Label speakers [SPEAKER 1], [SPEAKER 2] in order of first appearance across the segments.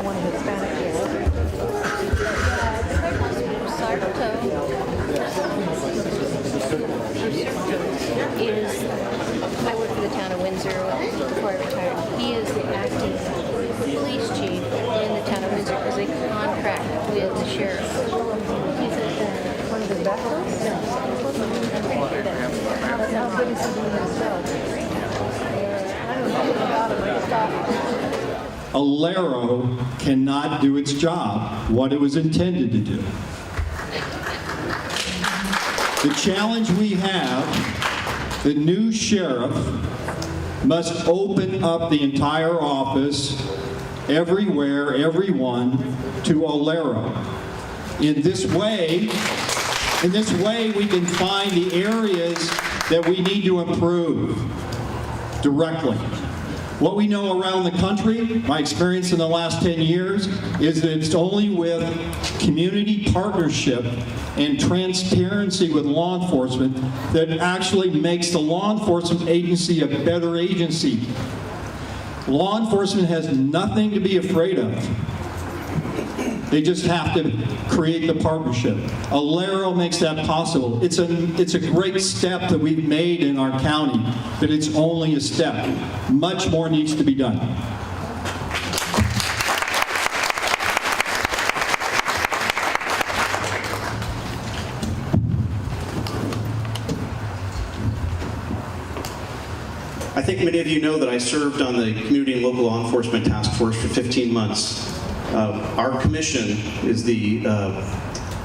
[SPEAKER 1] want a Hispanic kid.
[SPEAKER 2] Sarto is, I work for the town of Windsor before I retired. He is the acting police chief in the town of Windsor because they contract with the sheriff. He's at
[SPEAKER 1] One of the vessels?
[SPEAKER 2] no.
[SPEAKER 1] But how good is he doing himself? I don't know about him, I just thought.
[SPEAKER 3] Alero cannot do its job, what it was intended to do. The challenge we have, the new sheriff must open up the entire office, everywhere, everyone, to Alero. In this way, we can find the areas that we need to improve directly. What we know around the country, my experience in the last 10 years, is that it's only with community partnership and transparency with law enforcement that actually makes the law enforcement agency a better agency. Law enforcement has nothing to be afraid of. They just have to create the partnership. Alero makes that possible. It's a great step that we've made in our county, but it's only a step. Much more needs to be done.
[SPEAKER 4] I think many of you know that I served on the Community and Local Law Enforcement Task Force for 15 months. Our commission is the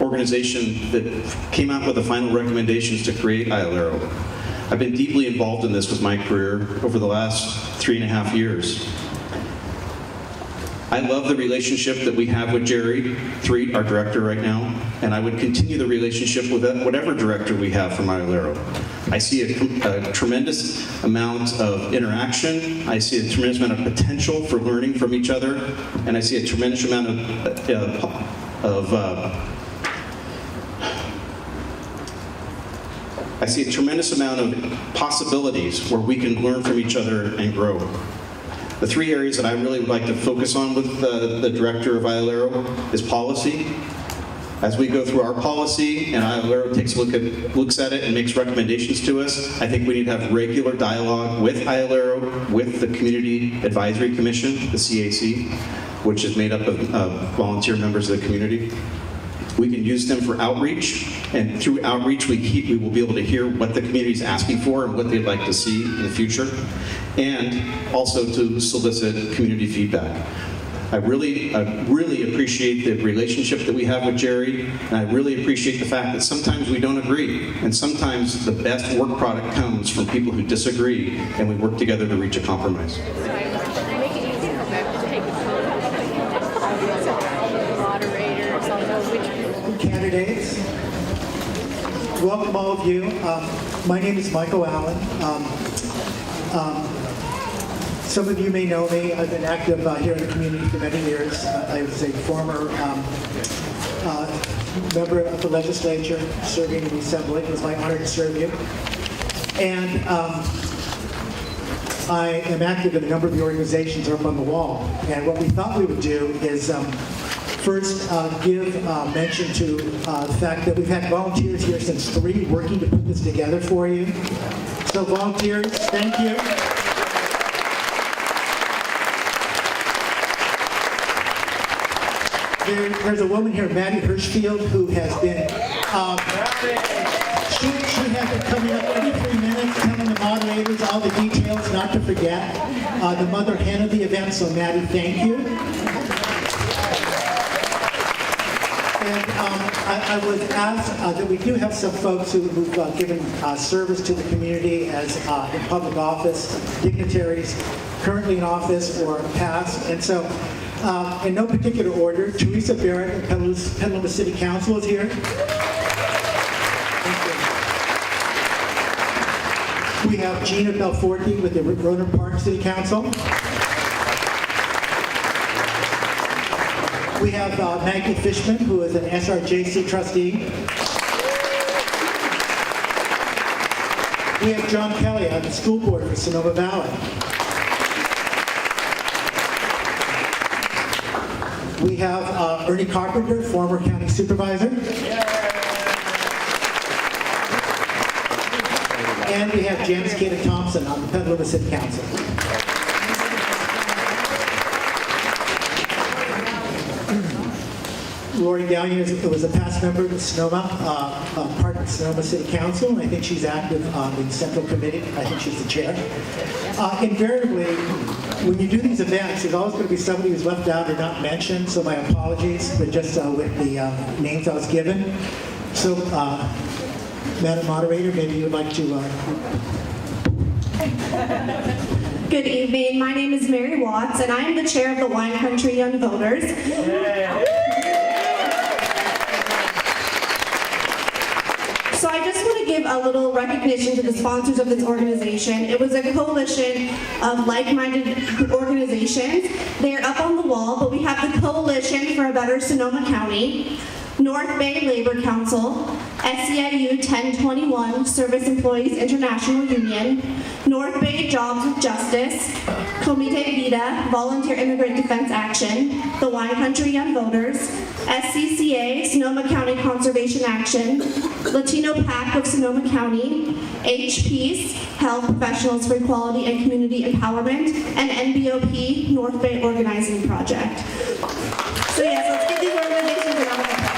[SPEAKER 4] organization that came out with the final recommendations to create ILERO. I've been deeply involved in this with my career over the last 3.5 years. I love the relationship that we have with Jerry Threet, our director right now, and I would continue the relationship with whatever director we have from ILERO. I see a tremendous amount of interaction, I see a tremendous amount of potential for learning from each other, and I see a tremendous amount of possibilities where we can learn from each other and grow. The 3 areas that I really would like to focus on with the director of ILERO is policy. As we go through our policy and ILERO looks at it and makes recommendations to us, I think we need to have regular dialogue with ILERO, with the Community Advisory Commission, the CAC, which is made up of volunteer members of the community. We can use them for outreach, and through outreach we will be able to hear what the community is asking for and what they'd like to see in the future, and also to solicit community feedback. I really appreciate the relationship that we have with Jerry, and I really appreciate the fact that sometimes we don't agree, and sometimes the best work product comes from people who disagree, and we work together to reach a compromise.
[SPEAKER 2] Make it easy for them to take a photo. Moderators, I'll know which
[SPEAKER 5] candidates. Welcome all of you. My name is Michael Allen. Some of you may know me. I've been active here in the community for many years. I was a former member of the legislature, serving in the assembly. It was my honor to serve you. And I am active in a number of the organizations up on the wall. And what we thought we would do is first give mention to the fact that we've had volunteers here since 3 working to put this together for you. So volunteers, thank you. There's a woman here, Maddie Hirschfield, who has been, she has been coming up every 3 minutes, telling the moderators all the details, not to forget, the mother hen of the event. So Maddie, thank you. And I was asked that we do have some folks who've given service to the community as in public office, dignitaries currently in office or past. And so, in no particular order, Teresa Barrett of Petaluma City Council is here. Thank you. We have Gina Belforti with the Rohnert Park City Council. We have Maggie Fishman, who is an SRJC trustee. We have John Kelly on the school board for Sonoma Valley. We have Ernie Carpenter, former county supervisor. And we have Janice Kata Thompson on the Petaluma City Council. Lori Gallion was a past member of the Sonoma, part of the Sonoma City Council, and I think she's active on the Central Committee. I think she's the chair. Invariably, when you do these events, there's always going to be somebody who's left out or not mentioned, so my apologies, but just with the names I was given. So, Madam Moderator, maybe you would like to...
[SPEAKER 6] Good evening. My name is Mary Watts, and I am the chair of the Wine Country Young Voters. So I just want to give a little recognition to the sponsors of this organization. It was a coalition of like-minded organizations. They are up on the wall, but we have the Coalition for a Better Sonoma County, North Bay Labor Council, SEIU 1021, Service Employees International Union, North Bay Jobs with Justice, Comite Vida, Volunteer Immigrant Defense Action, the Wine Country Young Voters, SCCA, Sonoma County Conservation Action, Latino PAC of Sonoma County, HPEACE, Health Professionals for Equality and Community Empowerment, and NBOP, North Bay Organizing Project. So yes, let's give these organizations a round of applause.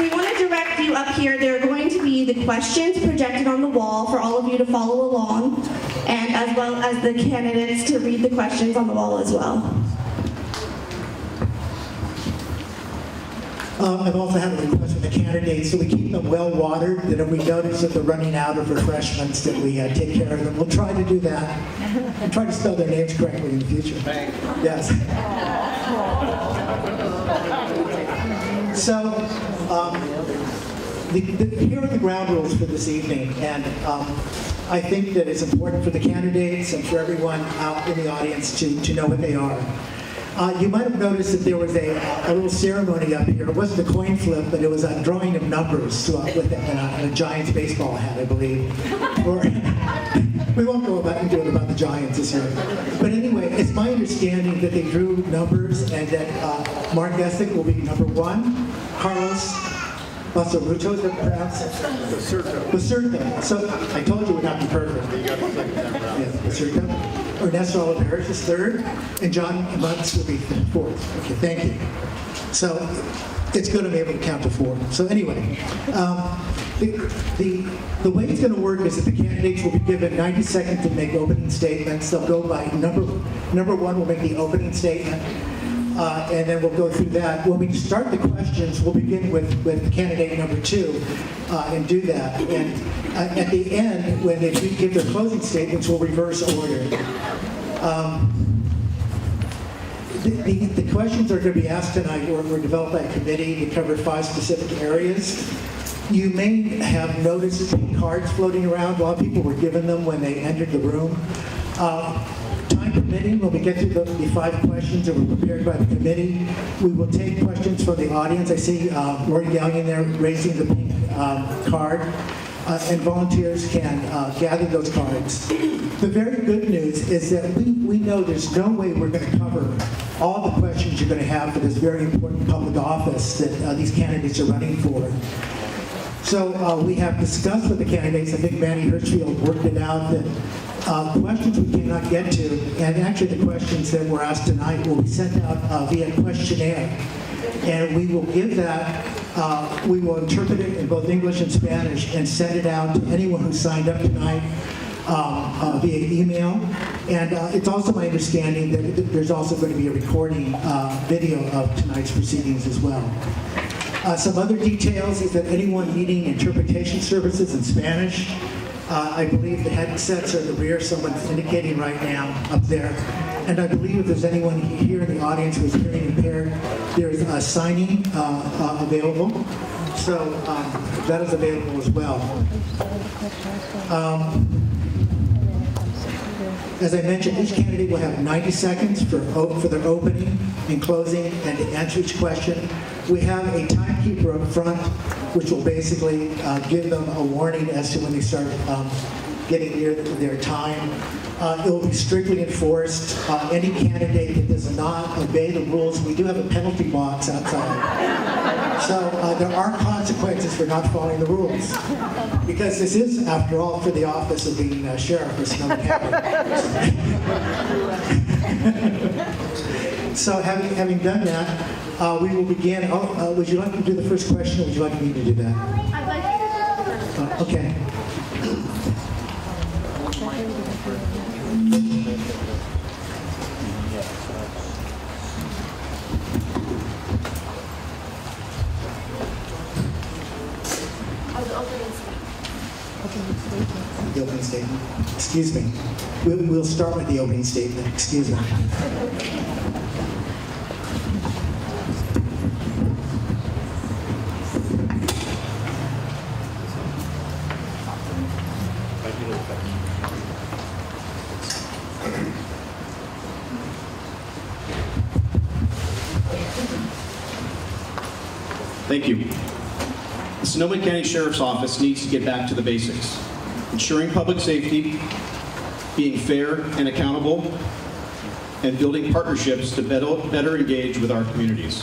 [SPEAKER 6] We want to direct you up here. There are going to be the questions projected on the wall for all of you to follow along, and as well as the candidates to read the questions on the wall as well.
[SPEAKER 5] I've also had a request from the candidates, so we keep them well watered, that if we notice that they're running out of refreshments, that we take care of them. We'll try to do that and try to spell their names correctly in the future. Yes. So, here are the ground rules for this evening, and I think that it's important for the candidates and for everyone out in the audience to know what they are. You might have noticed that there was a little ceremony up here. It wasn't a coin flip, but it was a drawing of numbers with a Giants baseball hat, I believe. Or, we won't go about and do it about the Giants this year. But anyway, it's my understanding that they drew numbers and that Mark Essick will be number 1, Carlos Basaruto, is that pronounced? Basurto. So I told you it would not be perfect. You got the second time around. Yeah, Basurto. Ernesto Olivares is 3rd, and John Muntz will be 4th. Okay, thank you. So it's good I'm able to count to 4. So anyway, the way it's going to work is that the candidates will be given 90 seconds to make opening statements. They'll go by number 1 will make the opening statement. And then we'll go through that. When we start the questions, we'll begin with candidate number 2 and do that. And at the end, when they give their closing statements, we'll reverse order. The questions that are going to be asked tonight were developed by a committee that covered 5 specific areas. You may have noticed cards floating around. A lot of people were given them when they entered the room. Time permitting, when we get through the 5 questions that were prepared by the committee, we will take questions from the audience. I see Lori Gallion there raising the pink card, and volunteers can gather those cards. The very good news is that we know there's no way we're going to cover all the questions you're going to have for this very important public office that these candidates are running for. So we have discussed with the candidates. I think Manny Hirschfield worked it out that questions we cannot get to, and actually the questions that were asked tonight will be sent out via questionnaire. And we will give that, we will interpret it in both English and Spanish and send it out to anyone who signed up tonight via email. And it's also my understanding that there's also going to be a recording video of tonight's proceedings as well. Some other details is that anyone needing interpretation services in Spanish, I believe the headsets are in the rear, someone's indicating right now up there. And I believe if there's anyone here in the audience who is hearing impaired, there's a signing available. So that is available as well. As I mentioned, each candidate will have 90 seconds for their opening and closing and to answer each question. We have a timekeeper up front, which will basically give them a warning as to when they start getting near their time. It will be strictly enforced. Any candidate that does not obey the rules, we do have a penalty box outside. So there are consequences for not following the rules. Because this is, after all, for the office of being sheriff of Sonoma County. So having done that, we will begin. Would you like to do the first question, or would you like me to do that?
[SPEAKER 2] I'd like you to do the first.
[SPEAKER 5] Okay. The opening statement. Excuse me. We'll start with the opening statement. Excuse me.
[SPEAKER 4] Thank you. The Sonoma County Sheriff's Office needs to get back to the basics. Ensuring public safety, being fair and accountable, and building partnerships to better engage with our communities.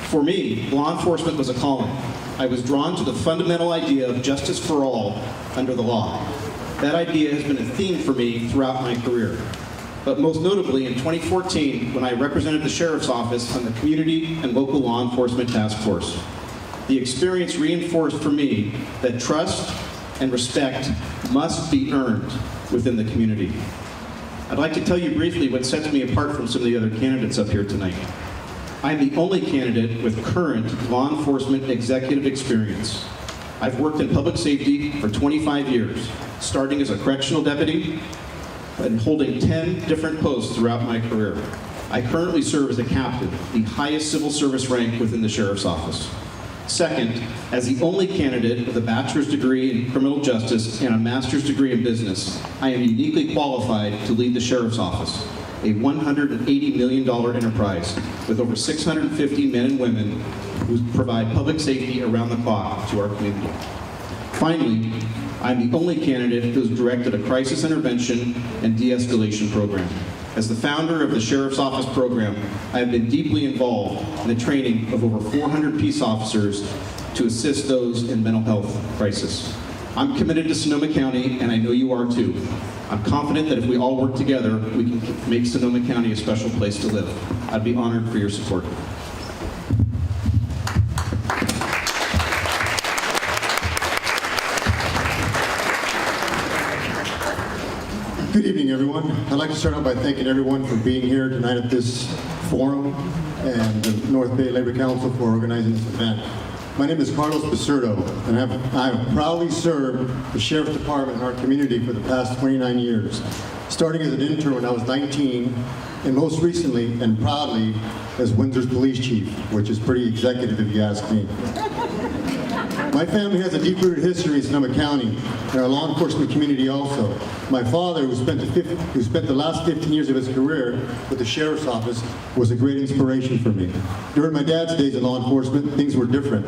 [SPEAKER 4] For me, law enforcement was a calling. I was drawn to the fundamental idea of justice for all under the law. That idea has been a theme for me throughout my career. But most notably in 2014, when I represented the Sheriff's Office on the Community and Local Law Enforcement Task Force. The experience reinforced for me that trust and respect must be earned within the community. I'd like to tell you briefly what sets me apart from some of the other candidates up here tonight. I'm the only candidate with current law enforcement executive experience. I've worked in public safety for 25 years, starting as a correctional deputy and holding 10 different posts throughout my career. I currently serve as a captain, the highest civil service rank within the Sheriff's Office. Second, as the only candidate with a bachelor's degree in criminal justice and a master's degree in business, I am uniquely qualified to lead the Sheriff's Office, a $180 million enterprise with over 650 men and women who provide public safety around the clock to our community. Finally, I'm the only candidate who has directed a crisis intervention and de-escalation program. As the founder of the Sheriff's Office program, I have been deeply involved in the training of over 400 peace officers to assist those in mental health crisis. I'm committed to Sonoma County, and I know you are too. I'm confident that if we all work together, we can make Sonoma County a special place to live. I'd be honored for your support.
[SPEAKER 7] Good evening, everyone. I'd like to start out by thanking everyone for being here tonight at this forum and the North Bay Labor Council for organizing this event. My name is Carlos Becerdo, and I have proudly served the Sheriff's Department in our community for the past 29 years, starting as an intern when I was 19, and most recently and proudly as Windsor's police chief, which is pretty executive if you ask me. My family has a deep-rooted history in Sonoma County and our law enforcement community also. My father, who spent the last 15 years of his career with the Sheriff's Office, was a great inspiration for me. During my dad's days in law enforcement, things were different.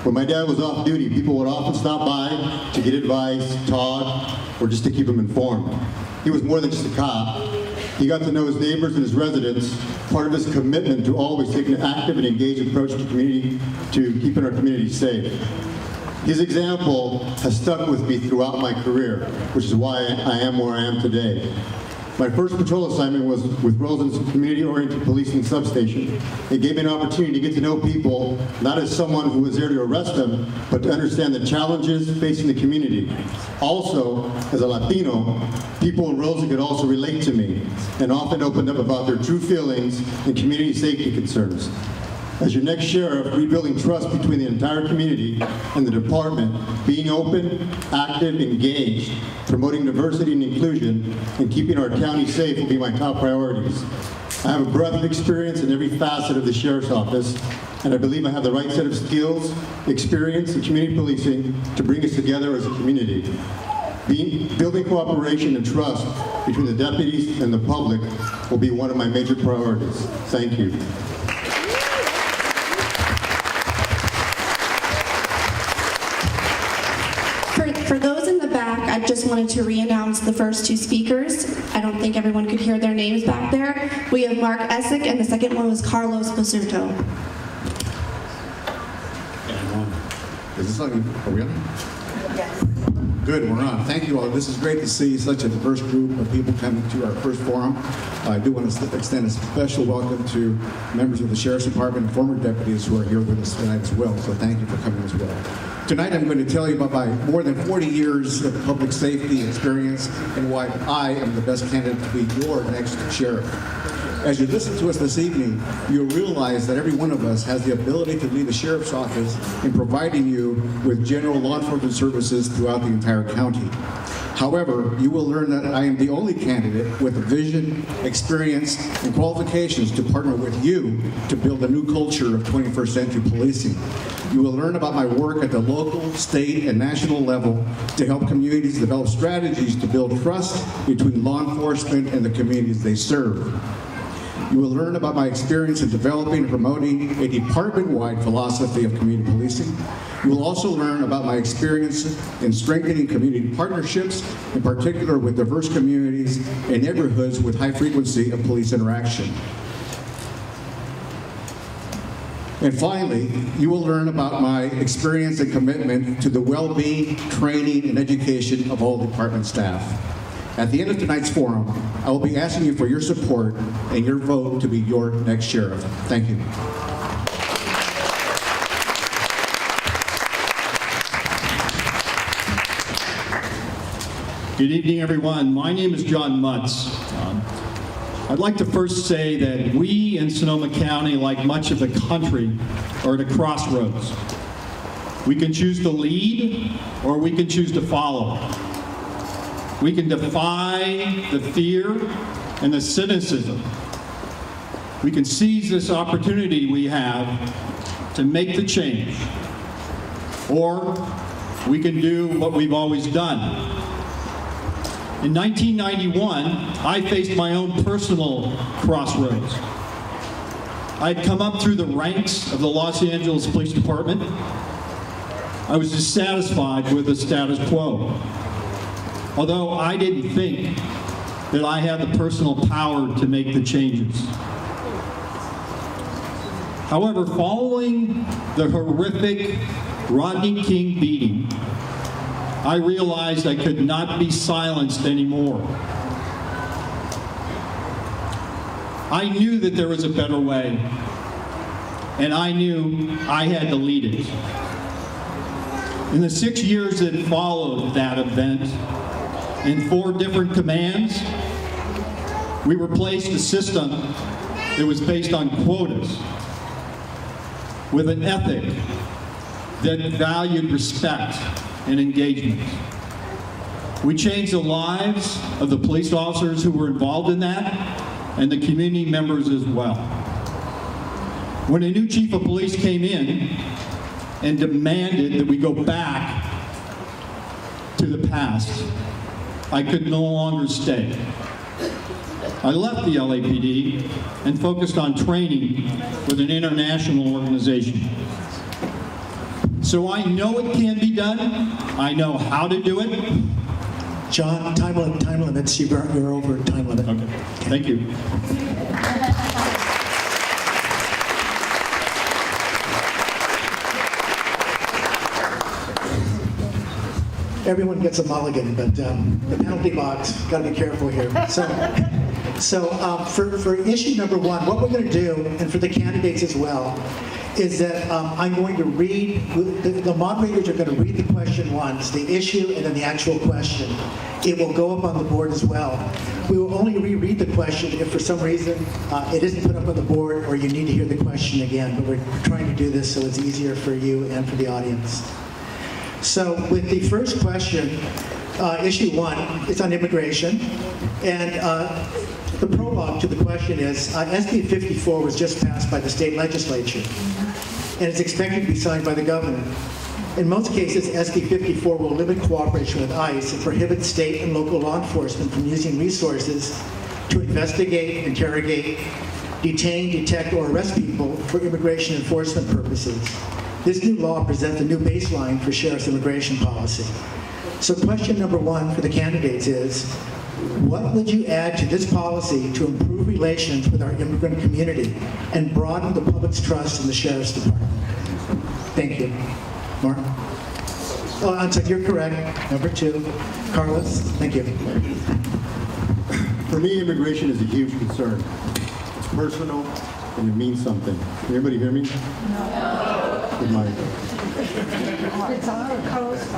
[SPEAKER 7] When my dad was off duty, people would often stop by to get advice, talk, or just to keep him informed. He was more than just a cop. He got to know his neighbors and his residents, part of his commitment to always take an active and engaged approach to keeping our community safe. His example has stuck with me throughout my career, which is why I am where I am today. My first patrol assignment was with Roseland's Community-Oriented Policing Substation. It gave me an opportunity to get to know people, not as someone who was there to arrest them, but to understand the challenges facing the community. Also, as a Latino, people in Roseland could also relate to me and often opened up about their true feelings and community safety concerns. As your next sheriff, rebuilding trust between the entire community and the department, being open, active, engaged, promoting diversity and inclusion, and keeping our county safe will be my top priorities. I have a breadth of experience in every facet of the Sheriff's Office, and I believe I have the right set of skills, experience, and community policing to bring us together as a community. Building cooperation and trust between the deputies and the public will be one of my major priorities. Thank you.
[SPEAKER 6] For those in the back, back, I just wanted to re-announce the first two speakers. I don't think everyone could hear their names back there. We have Mark Essick, and the second one was Carlos Basurto.
[SPEAKER 8] Is this on? Are we on? Yes. Good, we're on. Thank you all. This is great to see such a diverse group of people coming to our first forum. I do want to extend a special welcome to members of the Sheriff's Department and former deputies who are here with us tonight as well. So thank you for coming as well. Tonight I'm going to tell you about my more than 40 years of public safety experience and why I am the best candidate to be your next sheriff. As you listen to us this evening, you'll realize that every one of us has the ability to lead the sheriff's office in providing you with general law enforcement services throughout the entire county. However, you will learn that I am the only candidate with the vision, experience, and qualifications to partner with you to build a new culture of 21st century policing. You will learn about my work at the local, state, and national level to help communities develop strategies to build trust between law enforcement and the communities they serve. You will learn about my experience in developing and promoting a department-wide philosophy of community policing. You will also learn about my experience in strengthening community partnerships, in particular with diverse communities and neighborhoods with high frequency of police interaction. And finally, you will learn about my experience and commitment to the well-being, training, and education of all department staff. At the end of tonight's forum, I will be asking you for your support and your vote to be your next sheriff. Thank you.
[SPEAKER 3] Good evening, everyone. My name is John Mutz. I'd like to first say that we in Sonoma County, like much of the country, are at a crossroads. We can choose to lead, or we can choose to follow. We can defy the fear and the cynicism. We can seize this opportunity we have to make the change. Or we can do what we've always done. In 1991, I faced my own personal crossroads. I'd come up through the ranks of the Los Angeles Police Department. I was dissatisfied with the status quo. Although I didn't think that I had the personal power to make the changes. However, following the horrific Rodney King beating, I realized I could not be silenced anymore. I knew that there was a better way, and I knew I had to lead it. In the 6 years that followed that event, in 4 different commands, we replaced a system that was based on quotas with an ethic that valued respect and engagement. We changed the lives of the police officers who were involved in that and the community members as well. When a new chief of police came in and demanded that we go back to the past, I could no longer stay. I left the LAPD and focused on training with an international organization. So I know it can be done. I know how to do it.
[SPEAKER 5] John, time limits. You're over time limit.
[SPEAKER 3] Okay, thank you.
[SPEAKER 5] Everyone gets a mulligan, but the penalty box, got to be careful here. So for issue number 1, what we're going to do, and for the candidates as well, is that I'm going to read, the moderators are going to read the question once, the issue, and then the actual question. It will go up on the board as well. We will only reread the question if for some reason it isn't put up on the board or you need to hear the question again, but we're trying to do this so it's easier for you and for the audience. So with the first question, issue 1, it's on immigration, and the prologue to the question is, SB 54 was just passed by the state legislature, and it's expected to be signed by the governor. In most cases, SB 54 will limit cooperation with ICE and prohibit state and local law enforcement from using resources to investigate, interrogate, detain, detect, or arrest people for immigration enforcement purposes. This new law presents a new baseline for sheriff's immigration policy. So question number one for the candidates is, what would you add to this policy to improve relations with our immigrant community and broaden the public's trust in the Sheriff's Department? Thank you. Mark? Oh, I'm sorry, you're correct. Number two. Carlos? Thank you.
[SPEAKER 7] For me, immigration is a huge concern. It's personal and it means something. Can everybody hear me? No. Good mic.
[SPEAKER 1] It's on Carlos.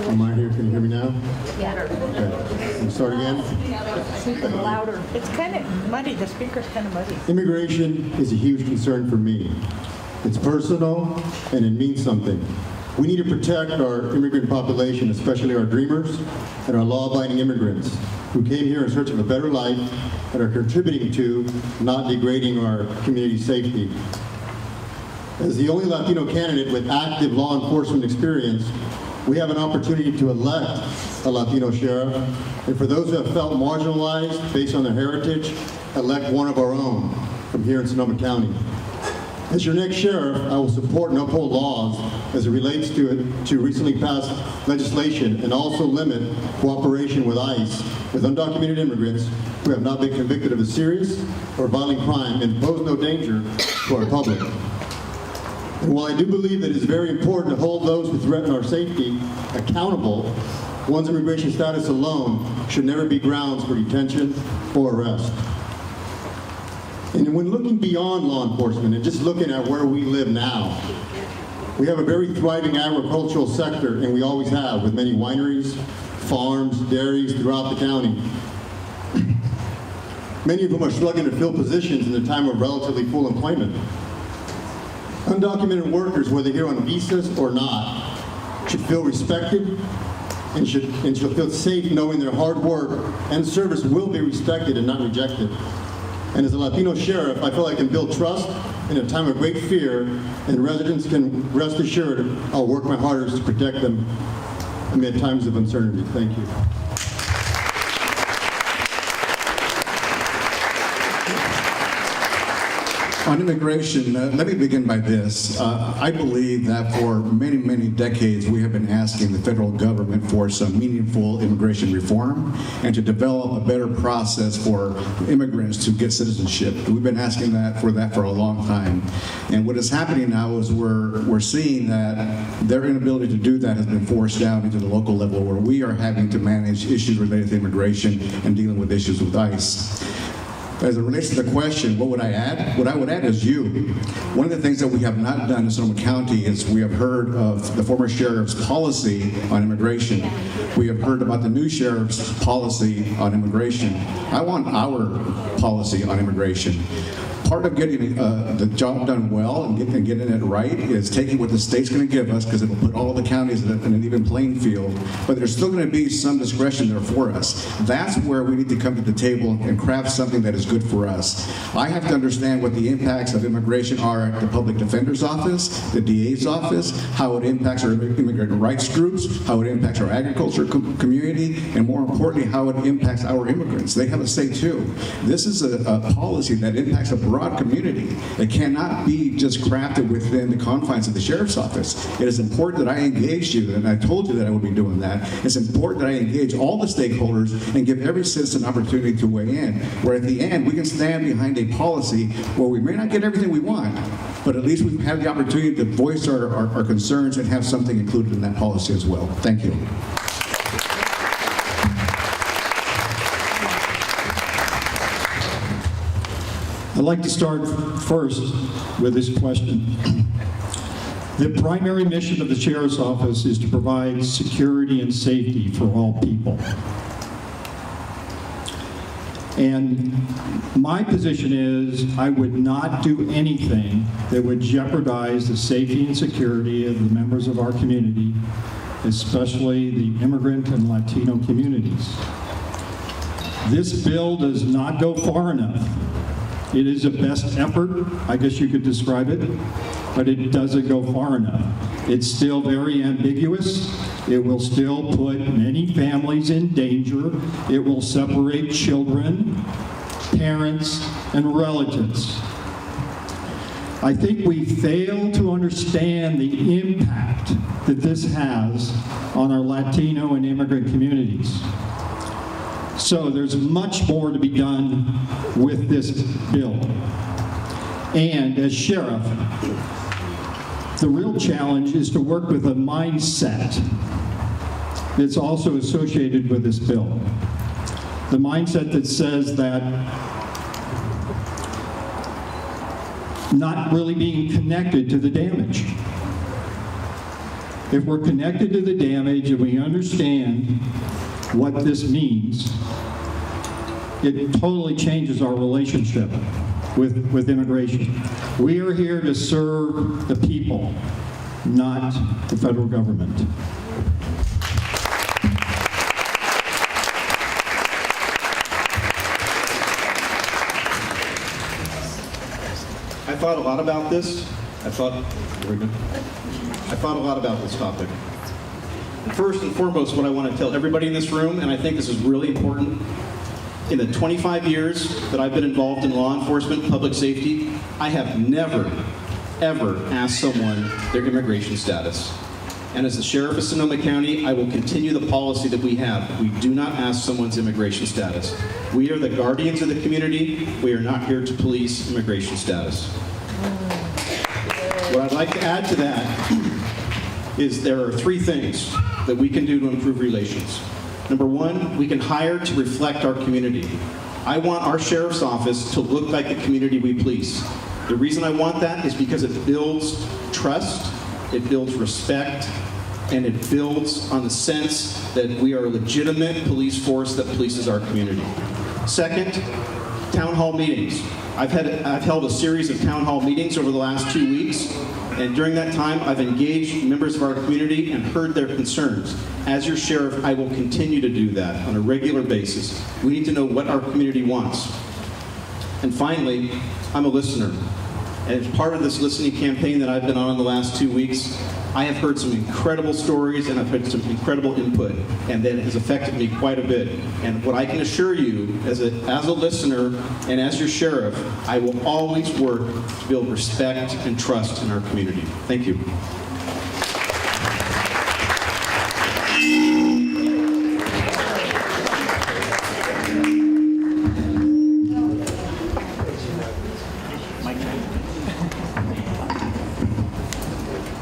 [SPEAKER 7] Am I here? Can you hear me now?
[SPEAKER 2] Yeah.
[SPEAKER 7] Okay. Can we start again?
[SPEAKER 1] Speaking louder. It's kind of muddy. The speaker's kind of muddy.
[SPEAKER 7] Immigration is a huge concern for me. It's personal and it means something. We need to protect our immigrant population, especially our dreamers and our law-abiding immigrants who came here in search of a better life and are contributing to not degrading our community safety. As the only Latino candidate with active law enforcement experience, we have an opportunity to elect a Latino sheriff, and for those who have felt marginalized based on their heritage, elect one of our own from here in Sonoma County. As your next sheriff, I will support and uphold laws as it relates to recently passed legislation and also limit cooperation with ICE with undocumented immigrants who have not been convicted of a serious or violent crime and pose no danger to our public. And while I do believe that it is very important to hold those who threaten our safety accountable, one's immigration status alone should never be grounds for detention or arrest. And when looking beyond law enforcement and just looking at where we live now, we have a very thriving agricultural sector, and we always have, with many wineries, farms, dairies throughout the county. Many of whom are struggling to fill positions in a time of relatively full employment. Undocumented workers, whether here on visas or not, should feel respected and should feel safe knowing their hard work and service will be respected and not rejected. And as a Latino sheriff, I feel I can build trust in a time of great fear, and residents can rest assured I'll work my hardest to protect them amid times of uncertainty. Thank you.
[SPEAKER 8] On immigration, let me begin by this. I believe that for many, many decades, we have been asking the federal government for some meaningful immigration reform and to develop a better process for immigrants to get citizenship. We've been asking for a long time. And what is happening now is we're seeing that their inability to do that has been forced down into the local level, where we are having to manage issues related to immigration and dealing with issues with ICE. As it relates to the question, what would I add? What I would add is you. One of the things that we have not done in Sonoma County is we have heard of the former sheriff's policy on immigration. We have heard about the new sheriff's policy on immigration. I want our policy on immigration. Part of getting the job done well and getting it right is taking what the state's going to give us, because it will put all the counties in an even playing field, but there's still going to be some discretion there for us. That's where we need to come to the table and craft something that is good for us. I have to understand what the impacts of immigration are at the public defender's office, the DA's office, how it impacts our immigrant rights groups, how it impacts our agriculture community, and more importantly, how it impacts our immigrants. They have a say too. This is a policy that impacts a broad community. It cannot be just crafted within the confines of the sheriff's office. It is important that I engage you, and I told you that I would be doing that. It's important that I engage all the stakeholders and give every citizen an opportunity to weigh in, where at the end we can stand behind a policy where we may not get everything we want, but at least we have the opportunity to voice our concerns and have something included in that policy as well. Thank you.
[SPEAKER 3] I'd like to start first with this question. The primary mission of the Sheriff's Office is to provide security and safety for all people. And my position is I would not do anything that would jeopardize the safety and security of the members of our community, especially the immigrant and Latino communities. This bill does not go far enough. It is a best effort, I guess you could describe it, but it doesn't go far enough. It's still very ambiguous. It will still put many families in danger. It will separate children, parents, and relatives. I think we fail to understand the impact that this has on our Latino and immigrant communities. So there's much more to be done with this bill. And as sheriff, the real challenge is to work with a mindset that's also associated with this bill. The mindset that says that not really being connected to the damage. If we're connected to the damage and we understand what this means, it totally changes our relationship with immigration. We are here to serve the people, not the federal government.
[SPEAKER 4] I thought a lot about this. I thought a lot about this topic. First and foremost, what I want to tell everybody in this room, and I think this is really important, in the 25 years that I've been involved in law enforcement, public safety, I have never, ever asked someone their immigration status. And as the sheriff of Sonoma County, I will continue the policy that we have. We do not ask someone's immigration status. We are the guardians of the community. We are not here to police immigration status. What I'd like to add to that is there are 3 things that we can do to improve relations. Number 1, we can hire to reflect our community. I want our sheriff's office to look like the community we police. The reason I want that is because it builds trust, it builds respect, and it builds on the sense that we are a legitimate police force that polices our community. Second, town hall meetings. I've held a series of town hall meetings over the last 2 weeks, and during that time, I've engaged members of our community and heard their concerns. As your sheriff, I will continue to do that on a regular basis. We need to know what our community wants. And finally, I'm a listener. And as part of this listening campaign that I've been on in the last 2 weeks, I have heard some incredible stories and I've heard some incredible input, and that has affected me quite a bit. And what I can assure you, as a listener and as your sheriff, I will always work to build respect and trust in our community. Thank you.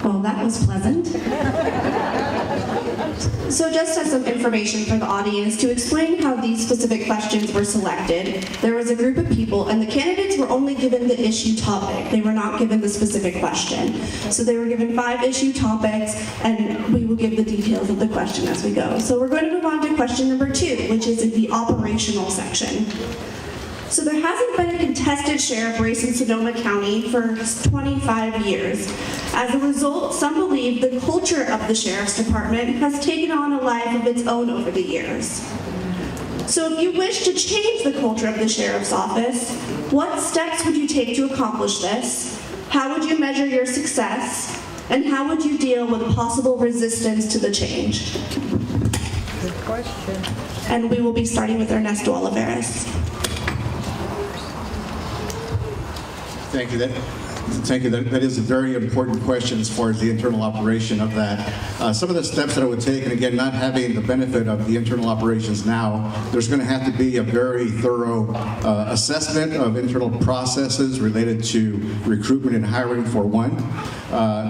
[SPEAKER 6] Well, that was pleasant. So just as some information for the audience, to explain how these specific questions were selected, there was a group of people and the candidates were only given the issue topic. They were not given the specific question. So they were given 5 issue topics, and we will give the details of the question as we go. So we're going to move on to question number 2, which is in the operational section. So there hasn't been a contested sheriff race in Sonoma County for 25 years. As a result, some believe the culture of the Sheriff's Department has taken on a life of its own over the years. So if you wish to change the culture of the Sheriff's Office, what steps would you take to accomplish this? How would you measure your success? And how would you deal with possible resistance to the change?
[SPEAKER 1] Good question.
[SPEAKER 6] And we will be starting with Ernesto Olivares.
[SPEAKER 8] Thank you. That is a very important question as far as the internal operation of that. Some of the steps that I would take, and again, not having the benefit of the internal operations now, there's going to have to be a very thorough assessment of internal processes related to recruitment and hiring for one,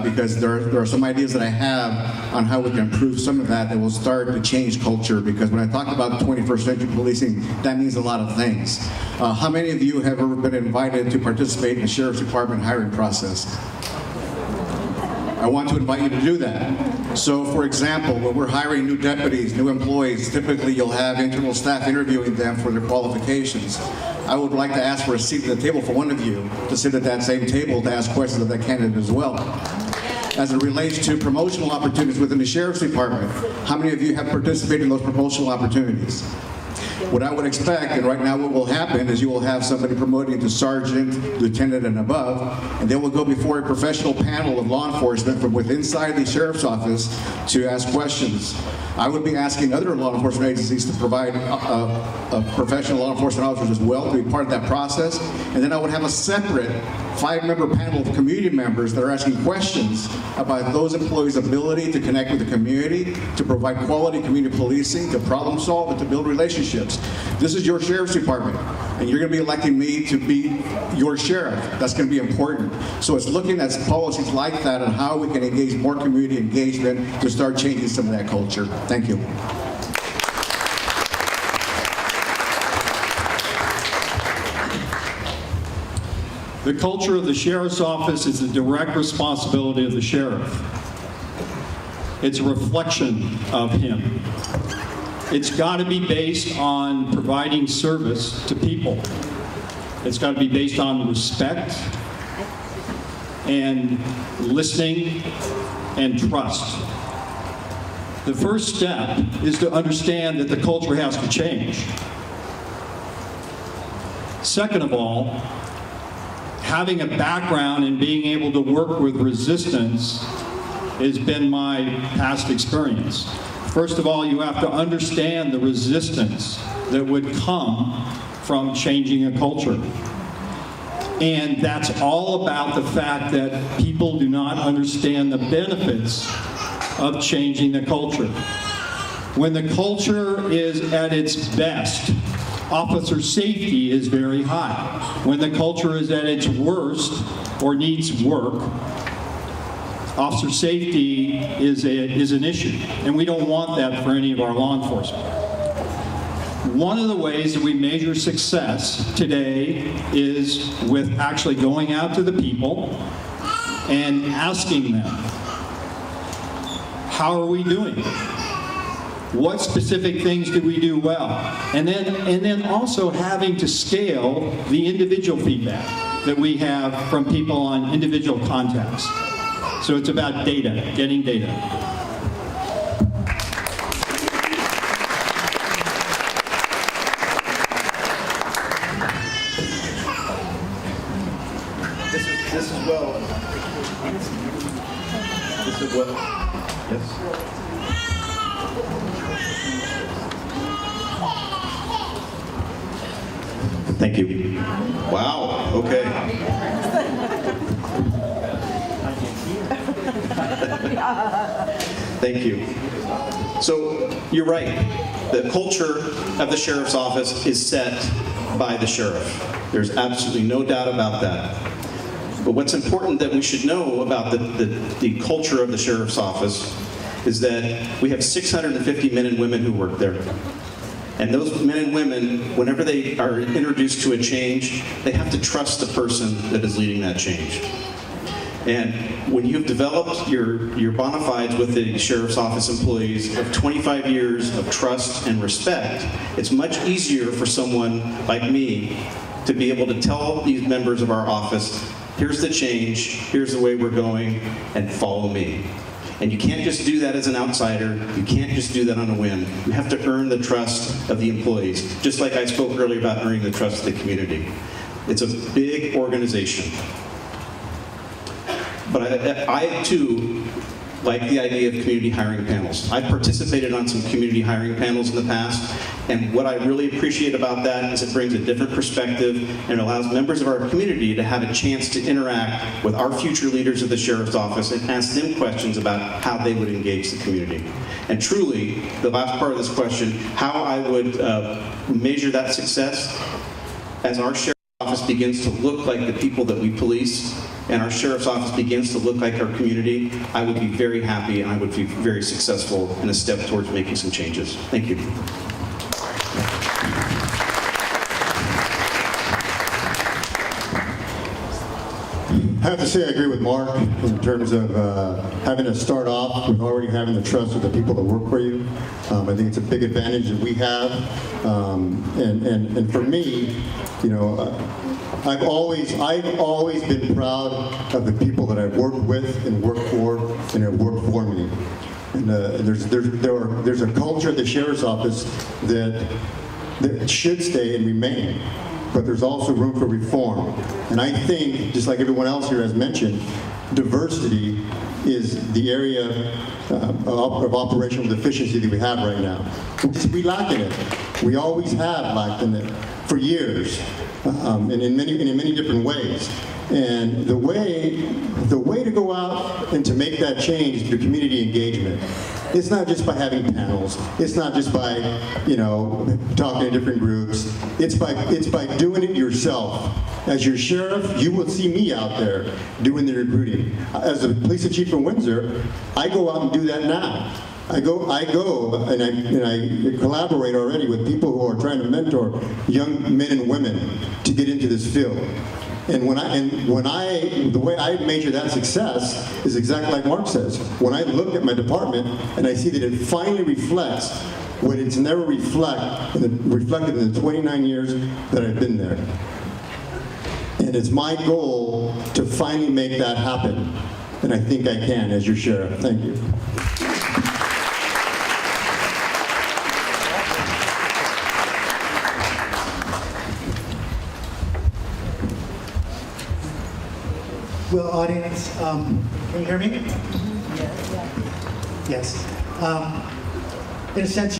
[SPEAKER 8] because there are some ideas that I have on how we can improve some of that will start to change culture, because when I talk about 21st century policing, that means a lot of things. How many of you have ever been invited to participate in the Sheriff's Department hiring process? I want to invite you to do that. So, for example, when we're hiring new deputies, new employees, typically you'll have internal staff interviewing them for their qualifications. I would like to ask for a seat at the table for one of you to sit at that same table to ask questions of that candidate as well. As it relates to promotional opportunities within the Sheriff's Department, how many of you have participated in those promotional opportunities? What I would expect, and right now what will happen, is you will have somebody promoting to sergeant, lieutenant, and above, and they will go before a professional panel of law enforcement from within inside the sheriff's office to ask questions. I would be asking other law enforcement agencies to provide professional law enforcement officers as well to be part of that process, and then I would have a separate 5-member panel of community members that are asking questions about those employees' ability to connect with the community, to provide quality community policing, to problem solve, and to build relationships. This is your sheriff's department, and you're going to be electing me to be your sheriff. That's going to be important. So it's looking at policies like that and how we can engage more community engagement to start changing some of that culture. Thank you.
[SPEAKER 3] The culture of the sheriff's office is the direct responsibility of the sheriff. It's a reflection of him. It's got to be based on providing service to people. It's got to be based on respect and listening and trust. The first step is to understand that the culture has to change. Second of all, having a background in being able to work with resistance has been my past experience. First of all, you have to understand the resistance that would come from changing a culture. And that's all about the fact that people do not understand the benefits of changing the culture. When the culture is at its best, officer safety is very high. When the culture is at its worst or needs work, officer safety is an issue, and we don't want that for any of our law enforcement. One of the ways that we measure success today is with actually going out to the people and asking them, how are we doing? What specific things did we do well? And then also having to scale the individual feedback that we have from people on individual contacts. So it's about data, getting data.
[SPEAKER 4] This is well. Yes. Thank you. Wow, okay. Thank you. So, you're right. The culture of the sheriff's office is set by the sheriff. There's absolutely no doubt about that. But what's important that we should know about the culture of the sheriff's office is that we have 650 men and women who work there. And those men and women, whenever they are introduced to a change, they have to trust the person that is leading that change. And when you've developed your bona fides with the sheriff's office employees of 25 years of trust and respect, it's much easier for someone like me to be able to tell these members of our office, here's the change, here's the way we're going, and follow me. And you can't just do that as an outsider. You can't just do that on a whim. You have to earn the trust of the employees, just like I spoke earlier about earning the trust of the community. It's a big organization. But I too, like the idea of community hiring panels. I've participated on some community hiring panels in the past, and what I really appreciate about that is it brings a different perspective and allows members of our community to have a chance to interact with our future leaders of the sheriff's office and ask them questions about how they would engage the community. And truly, the last part of this question, how I would measure that success, as our sheriff's office begins to look like the people that we police, and our sheriff's office begins to look like our community, I would be very happy and I would be very successful in a step towards making some changes. Thank you.
[SPEAKER 7] I have to say I agree with Mark in terms of having to start off with already having the trust of the people that work for you. I think it's a big advantage that we have. And for me, you know, I've always been proud of the people that I've worked with and worked for and have worked for me. And there's a culture at the sheriff's office that should stay and remain. But there's also room for reform. And I think, just like everyone else here has mentioned, diversity is the area of operational deficiency that we have right now. We lack in it. We always have lacked in it for years, and in many different ways. And the way to go out and to make that change is through community engagement. It's not just by having panels. It's not just by, talking to different groups. It's by doing it yourself. As your sheriff, you will see me out there doing the recruiting. As the police chief in Windsor, I go out and do that now. I go and I collaborate already with people who are trying to mentor young men and women to get into this field. And the way I measure that success is exactly like Mark says. When I look at my department and I see that it finally reflects what it's never reflected in the 29 years that I've been there. And it's my goal to finally make that happen. And I think I can as your sheriff. Thank you.
[SPEAKER 5] Well, audience, can you hear me? Yes. In a sense,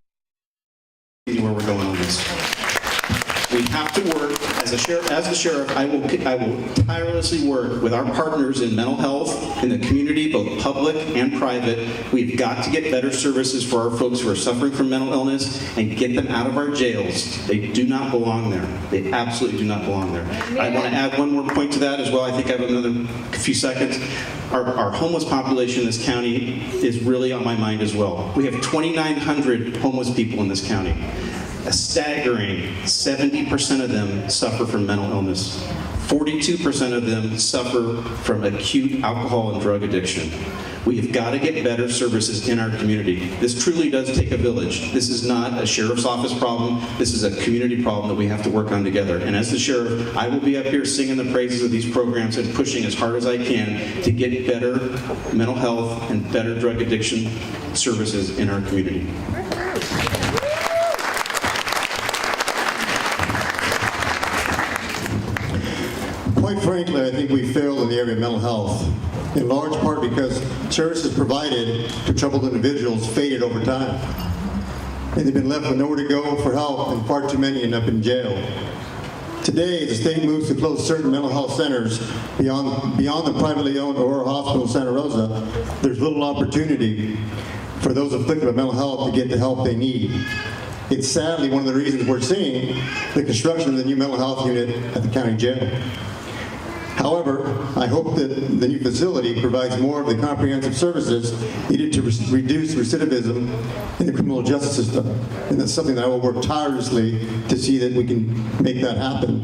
[SPEAKER 4] where we're going on this. We have to work as the sheriff. I will tirelessly work with our partners in mental health in the community, both public and private. We've got to get better services for our folks who are suffering from mental illness and get them out of our jails. They do not belong there. They absolutely do not belong there. I want to add one more point to that as well. I think I have another few seconds. Our homeless population in this county is really on my mind as well. We have 2,900 homeless people in this county. A staggering 70% of them suffer from mental illness. 42% of them suffer from acute alcohol and drug addiction. We have got to get better services in our community. This truly does take a village. This is not a sheriff's office problem. This is a community problem that we have to work on together. And as the sheriff, I will be up here singing the praises of these programs and pushing as hard as I can to get better mental health and better drug addiction services in our community.
[SPEAKER 7] Quite frankly, I think we failed in the area of mental health, in large part because services provided to troubled individuals faded over time. And they've been left with nowhere to go for help, and far too many end up in jail. Today, the state moves to close certain mental health centers beyond the privately owned Aurora Hospital in Santa Rosa. There's little opportunity for those afflicted with mental health to get the help they need. It's sadly one of the reasons we're seeing the construction of the new mental health unit at the county jail. However, I hope that the new facility provides more of the comprehensive services needed to reduce recidivism in the criminal justice system. And that's something that I will work tirelessly to see that we can make that happen.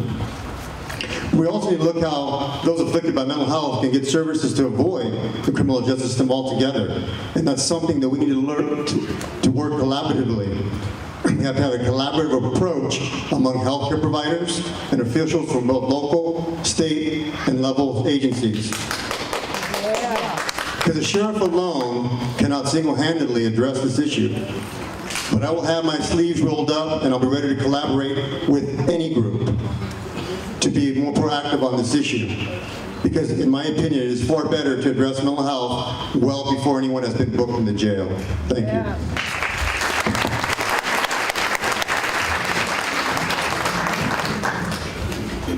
[SPEAKER 7] We also need to look how those afflicted by mental health can get services to avoid the criminal justice system altogether. And that's something that we need to learn to work collaboratively. We have to have a collaborative approach among healthcare providers and officials from both local, state, and level agencies. Because the sheriff alone cannot single-handedly address this issue. But I will have my sleeves rolled up and I'll be ready to collaborate with any group to be more proactive on this issue. Because in my opinion, it is far better to address mental health well before anyone has been booked into jail. Thank you.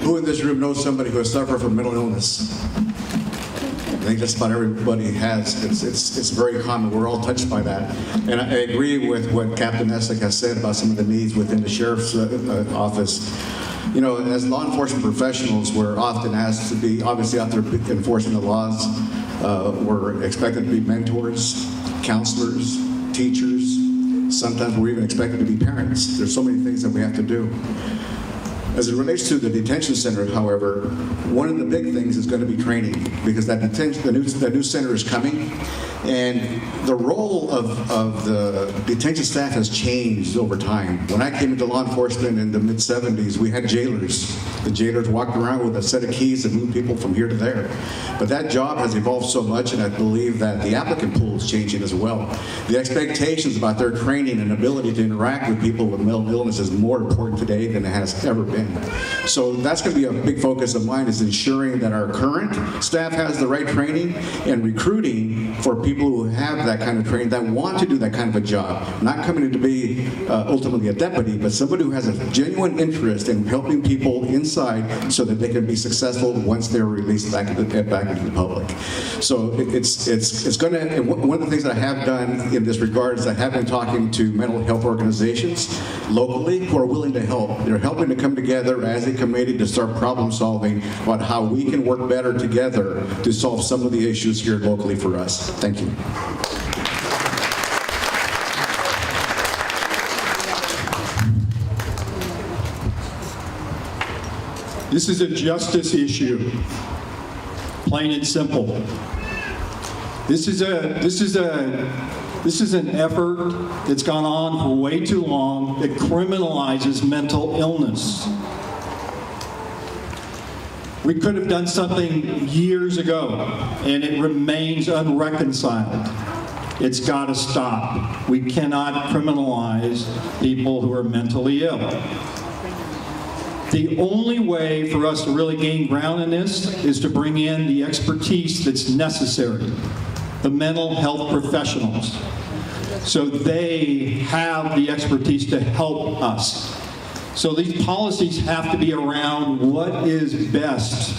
[SPEAKER 8] Who in this room knows somebody who has suffered from mental illness? I think just about everybody has. It's very common. We're all touched by that. And I agree with what Captain Essick has said about some of the needs within the sheriff's office. You know, as law enforcement professionals, we're often asked to be, obviously out there enforcing the laws. We're expected to be mentors, counselors, teachers. Sometimes we're even expected to be parents. There's so many things that we have to do. As it relates to the detention center, however, one of the big things is going to be training, because the new center is coming, and the role of the detention staff has changed over time. When I came into law enforcement in the mid-'70s, we had jailers. The jailers walked around with a set of keys and moved people from here to there. But that job has evolved so much, and I believe that the applicant pool is changing as well. The expectations about their training and ability to interact with people with mental illness is more important today than it has ever been. So that's going to be a big focus of mine, is ensuring that our current staff has the right training and recruiting for people who have that kind of training, that want to do that kind of a job. Not coming in to be ultimately a deputy, but somebody who has a genuine interest in helping people in inside so that they can be successful once they're released back into the public. So it's going to, and one of the things that I have done in this regard is I have been talking to mental health organizations locally who are willing to help. They're helping to come together as a committee to start problem solving about how we can work better together to solve some of the issues here locally for us. Thank you.
[SPEAKER 3] This is a justice issue, plain and simple. This is an effort that's gone on for way too long that criminalizes mental illness. We could have done something years ago, and it remains unreconciled. It's got to stop. We cannot criminalize people who are mentally ill. The only way for us to really gain ground in this is to bring in the expertise that's necessary, the mental health professionals, so they have the expertise to help us. So these policies have to be around what is best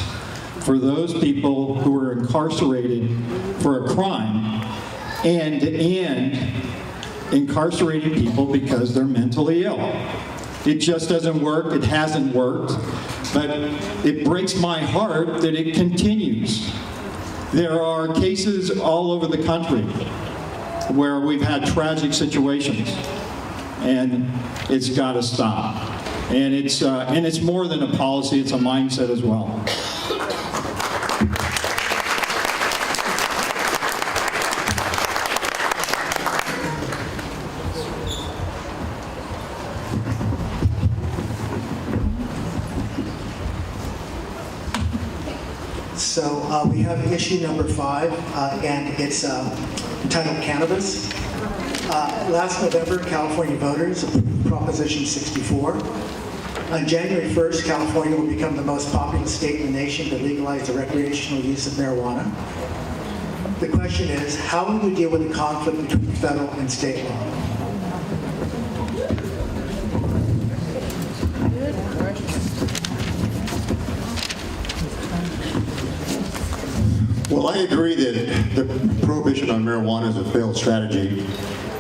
[SPEAKER 3] for those people who are incarcerated for a crime and incarcerating people because they're mentally ill. It just doesn't work. It hasn't worked. But it breaks my heart that it continues. There are cases all over the country where we've had tragic situations, and it's got to stop. And it's more than a policy, it's a mindset as well.
[SPEAKER 5] So we have issue number 5, and it's entitled Cannabis. Last November, California voters approved Proposition 64. On January 1st, California will become the most populous state in the nation to legalize the recreational use of marijuana. The question is, how will you deal with the conflict between federal and state law?
[SPEAKER 7] Well, I agree that the prohibition on marijuana is a failed strategy.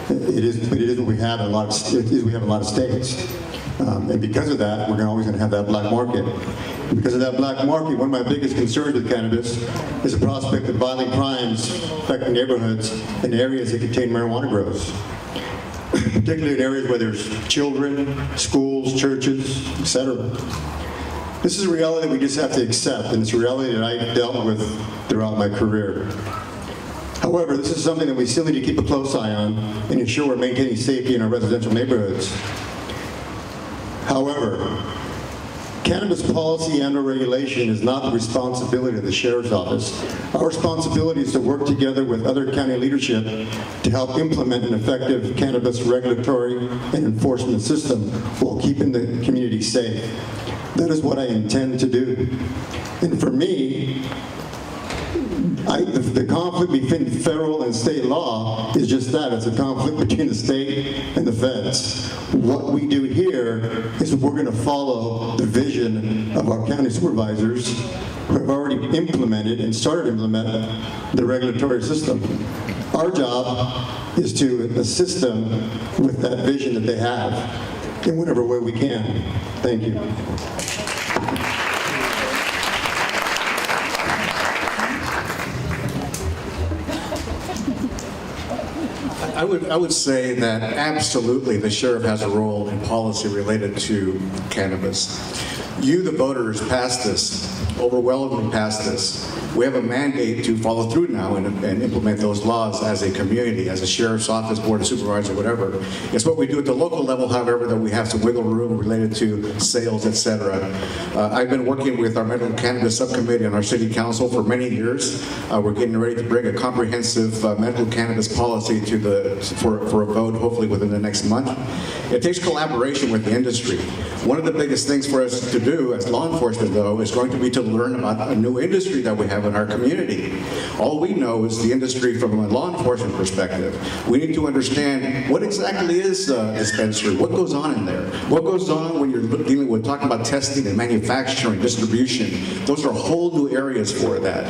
[SPEAKER 7] It is what we have in a lot of states. And because of that, we're always going to have that black market. And because of that black market, one of my biggest concerns with cannabis is the prospect of violent crimes affecting neighborhoods in areas that contain marijuana grows, particularly in areas where there's children, schools, churches, etc. This is a reality that we just have to accept, and it's a reality that I dealt with throughout my career. However, this is something that we still need to keep a close eye on and ensure we're maintaining safety in our residential neighborhoods. However, cannabis policy and/or regulation is not the responsibility of the Sheriff's Office. Our responsibility is to work together with other county leadership to help implement an effective cannabis regulatory and enforcement system while keeping the community safe. That is what I intend to do. And for me, the conflict between federal and state law is just that. It's a conflict between the state and the feds. What we do here is we're going to follow the vision of our county supervisors who have already implemented and started to implement the regulatory system. Our job is to assist them with that vision that they have in whatever way we can. Thank you.
[SPEAKER 8] I would say that absolutely the sheriff has a role in policy related to cannabis. You, the voters, passed this, overwhelmingly passed this. We have a mandate to follow through now and implement those laws as a community, as a sheriff's office, board of supervisors, whatever. It's what we do at the local level, however, that we have some wiggle room related to sales, etc. I've been working with our medical cannabis subcommittee on our city council for many years. We're getting ready to bring a comprehensive medical cannabis policy to for a vote, hopefully within the next month. It takes collaboration with the industry. One of the biggest things for us to do as law enforcement, though, is going to be to learn about a new industry that we have in our community. All we know is the industry from a law enforcement perspective. We need to understand what exactly is a dispensary, what goes on in there, what goes on when you're dealing with talking about testing and manufacturing, distribution. Those are whole new areas for that.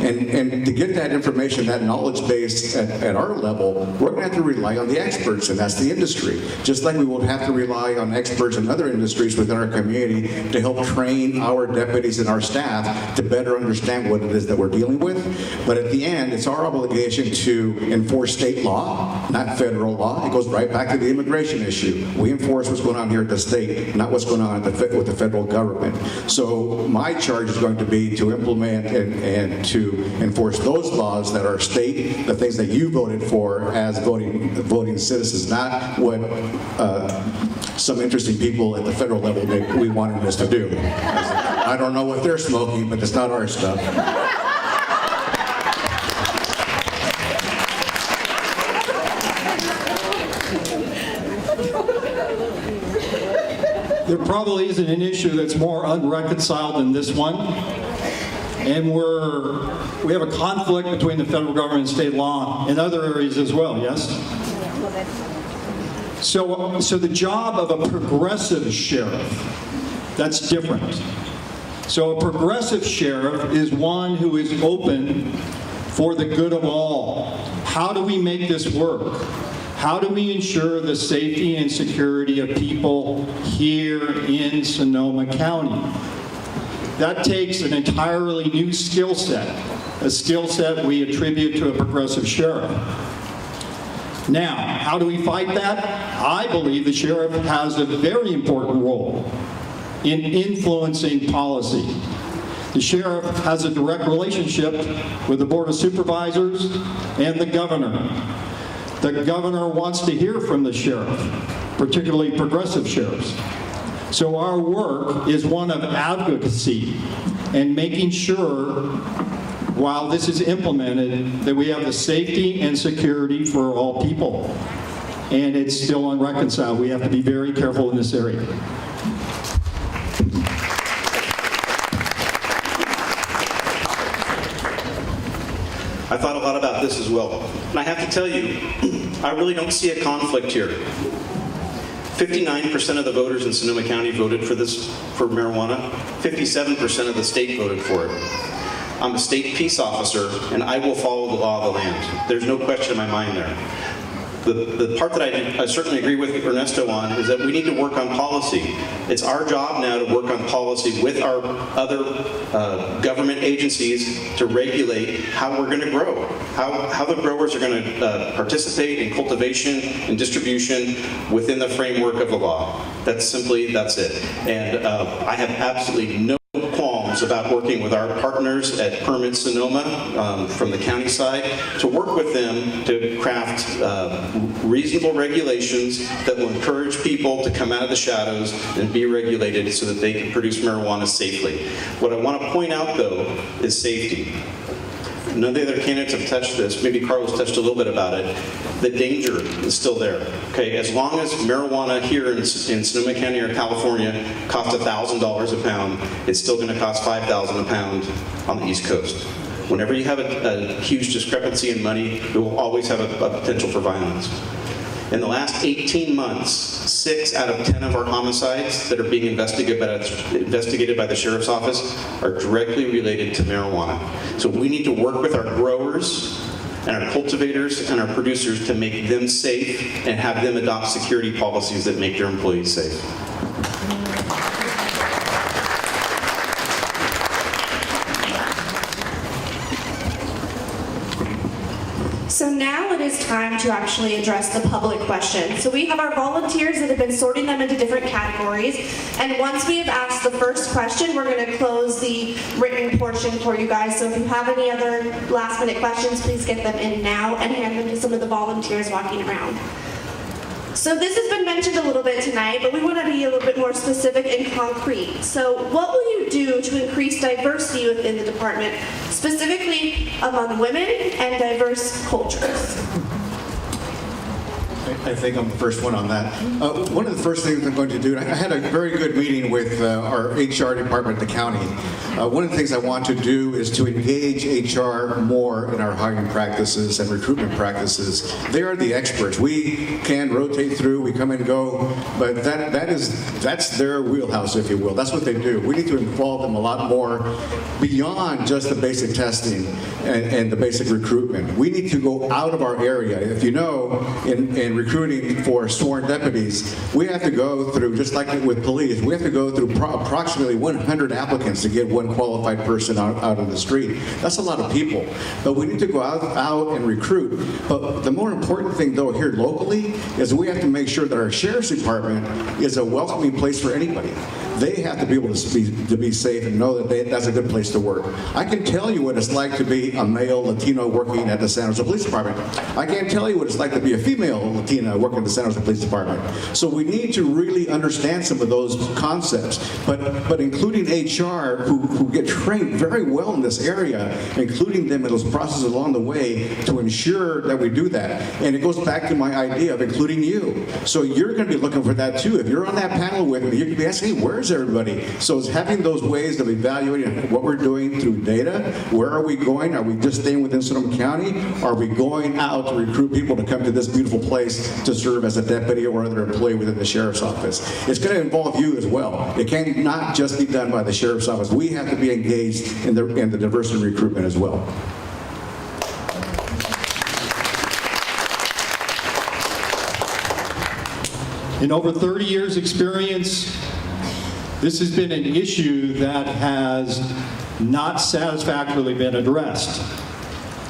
[SPEAKER 8] And to get that information, that knowledge base at our level, we're going to have to rely on the experts, and that's the industry. Just like we will have to rely on experts in other industries within our community to help train our deputies and our staff to better understand what it is that we're dealing with. But at the end, it's our obligation to enforce state law, not federal law. It goes right back to the immigration issue. We enforce what's going on here at the state, not what's going on with the federal government. So my charge is going to be to implement and to enforce those laws that are state, the things that you voted for as voting citizens, not what some interesting people at the federal level we wanted us to do. I don't know what they're smoking, but it's not our stuff.
[SPEAKER 3] There probably isn't an issue that's more unreconciled than this one. And we have a conflict between the federal government and state law in other areas as well, yes? So the job of a progressive sheriff, that's different. So a progressive sheriff is one who is open for the good of all. How do we make this work? How do we ensure the safety and security of people here in Sonoma County? That takes an entirely new skill set, a skill set we attribute to a progressive sheriff. Now, how do we fight that? I believe the sheriff has a very important role in influencing policy. The sheriff has a direct relationship with the Board of Supervisors and the governor. The governor wants to hear from the sheriff, particularly progressive sheriffs. So our work is one of advocacy and making sure, while this is implemented, that we have the safety and security for all people. And it's still unreconciled. We have to be very careful in this area.
[SPEAKER 4] I thought a lot about this as well. And I have to tell you, I really don't see a conflict here. 59% of the voters in Sonoma County voted for marijuana. 57% of the state voted for it. I'm a state peace officer, and I will follow the law of the land. There's no question in my mind there. The part that I certainly agree with Ernesto on is that we need to work on policy. It's our job now to work on policy with our other government agencies to regulate how we're going to grow, how the growers are going to participate in cultivation and distribution within the framework of the law. That's it. And I have absolutely no qualms about working with our partners at Permit Sonoma from the county side to work with them to craft reasonable regulations that will encourage people to come out of the shadows and be regulated so that they can produce marijuana safely. What I want to point out, though, is safety. None of the other candidates have touched this. Maybe Carlos touched a little bit about it. The danger is still there. Okay, as long as marijuana here in Sonoma County or California costs $1,000 a pound, it's still going to cost $5,000 a pound on the East Coast. Whenever you have a huge discrepancy in money, it will always have a potential for violence. In the last 18 months, 6 out of 10 of our homicides that are being investigated by the Sheriff's Office are directly related to marijuana. So we need to work with our growers and our cultivators and our producers to make them safe and have them adopt security policies that make their employees safe.
[SPEAKER 6] So now it is time to actually address the public questions. So we have our volunteers that have been sorting them into different categories. And once we have asked the first question, we're going to close the written portion for you guys. So if you have any other last minute questions, please get them in now and hand them to some of the volunteers walking around. So this has been mentioned a little bit tonight, but we want to be a little bit more specific and concrete. So what will you do to increase diversity within the department, specifically among women and diverse cultures?
[SPEAKER 8] I think I'm the first one on that. One of the first things I'm going to do, I had a very good meeting with our HR department at the county. One of the things I want to do is to engage HR more in our hiring practices and recruitment practices. They are the experts. We can rotate through, we come and go, but that's their wheelhouse, if you will. That's what they do. We need to involve them a lot more beyond just the basic testing and the basic recruitment. We need to go out of our area. If you know, in recruiting for sworn deputies, we have to go through, just like with police, we have to go through approximately 100 applicants to get one qualified person out on the street. That's a lot of people. But we need to go out and recruit. But the more important thing, though, here locally, is we have to make sure that our sheriff's department is a welcoming place for anybody. They have to be able to be safe and know that that's a good place to work. I can tell you what it's like to be a male Latino working at the San Jose Police Department. I can't tell you what it's like to be a female Latina working at the San Jose Police Department. So we need to really understand some of those concepts. But including HR, who get trained very well in this area, including them in those processes along the way to ensure that we do that. And it goes back to my idea of including you. So you're going to be looking for that too. If you're on that panel with me, you can be asking, hey, where's everybody? So it's having those ways of evaluating what we're doing through data. Where are we going? Are we just staying within Sonoma County? Are we going out to recruit people to come to this beautiful place to serve as a deputy or other employee within the sheriff's office? It's going to involve you as well. It can't not just be done by the sheriff's office. We have to be engaged in the diversity recruitment as well.
[SPEAKER 3] In over 30 years' experience, this has been an issue that has not satisfactorily been addressed.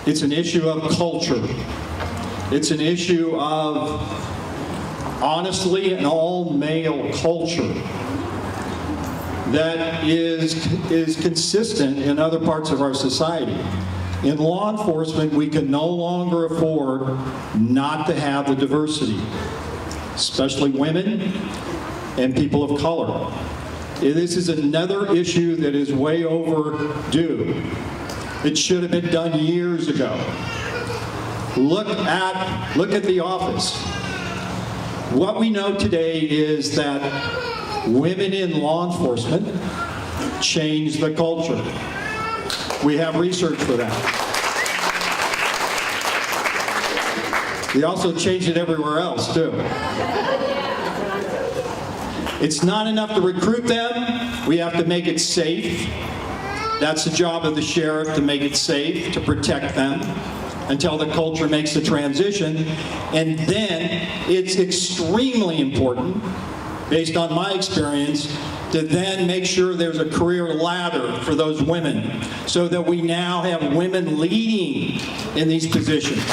[SPEAKER 3] It's an issue of culture. It's an issue of, honestly, an all-male culture that is consistent in other parts of our society. In law enforcement, we can no longer afford not to have the diversity, especially women and people of color. This is another issue that is way overdue. It should have been done years ago. Look at the office. What we know today is that women in law enforcement change the culture. We have research for that. They also change it everywhere else, too. It's not enough to recruit them. We have to make it safe. That's the job of the sheriff, to make it safe, to protect them until the culture makes the transition. And then it's extremely important, based on my experience, to then make sure there's a career ladder for those women so that we now have women leading in these positions.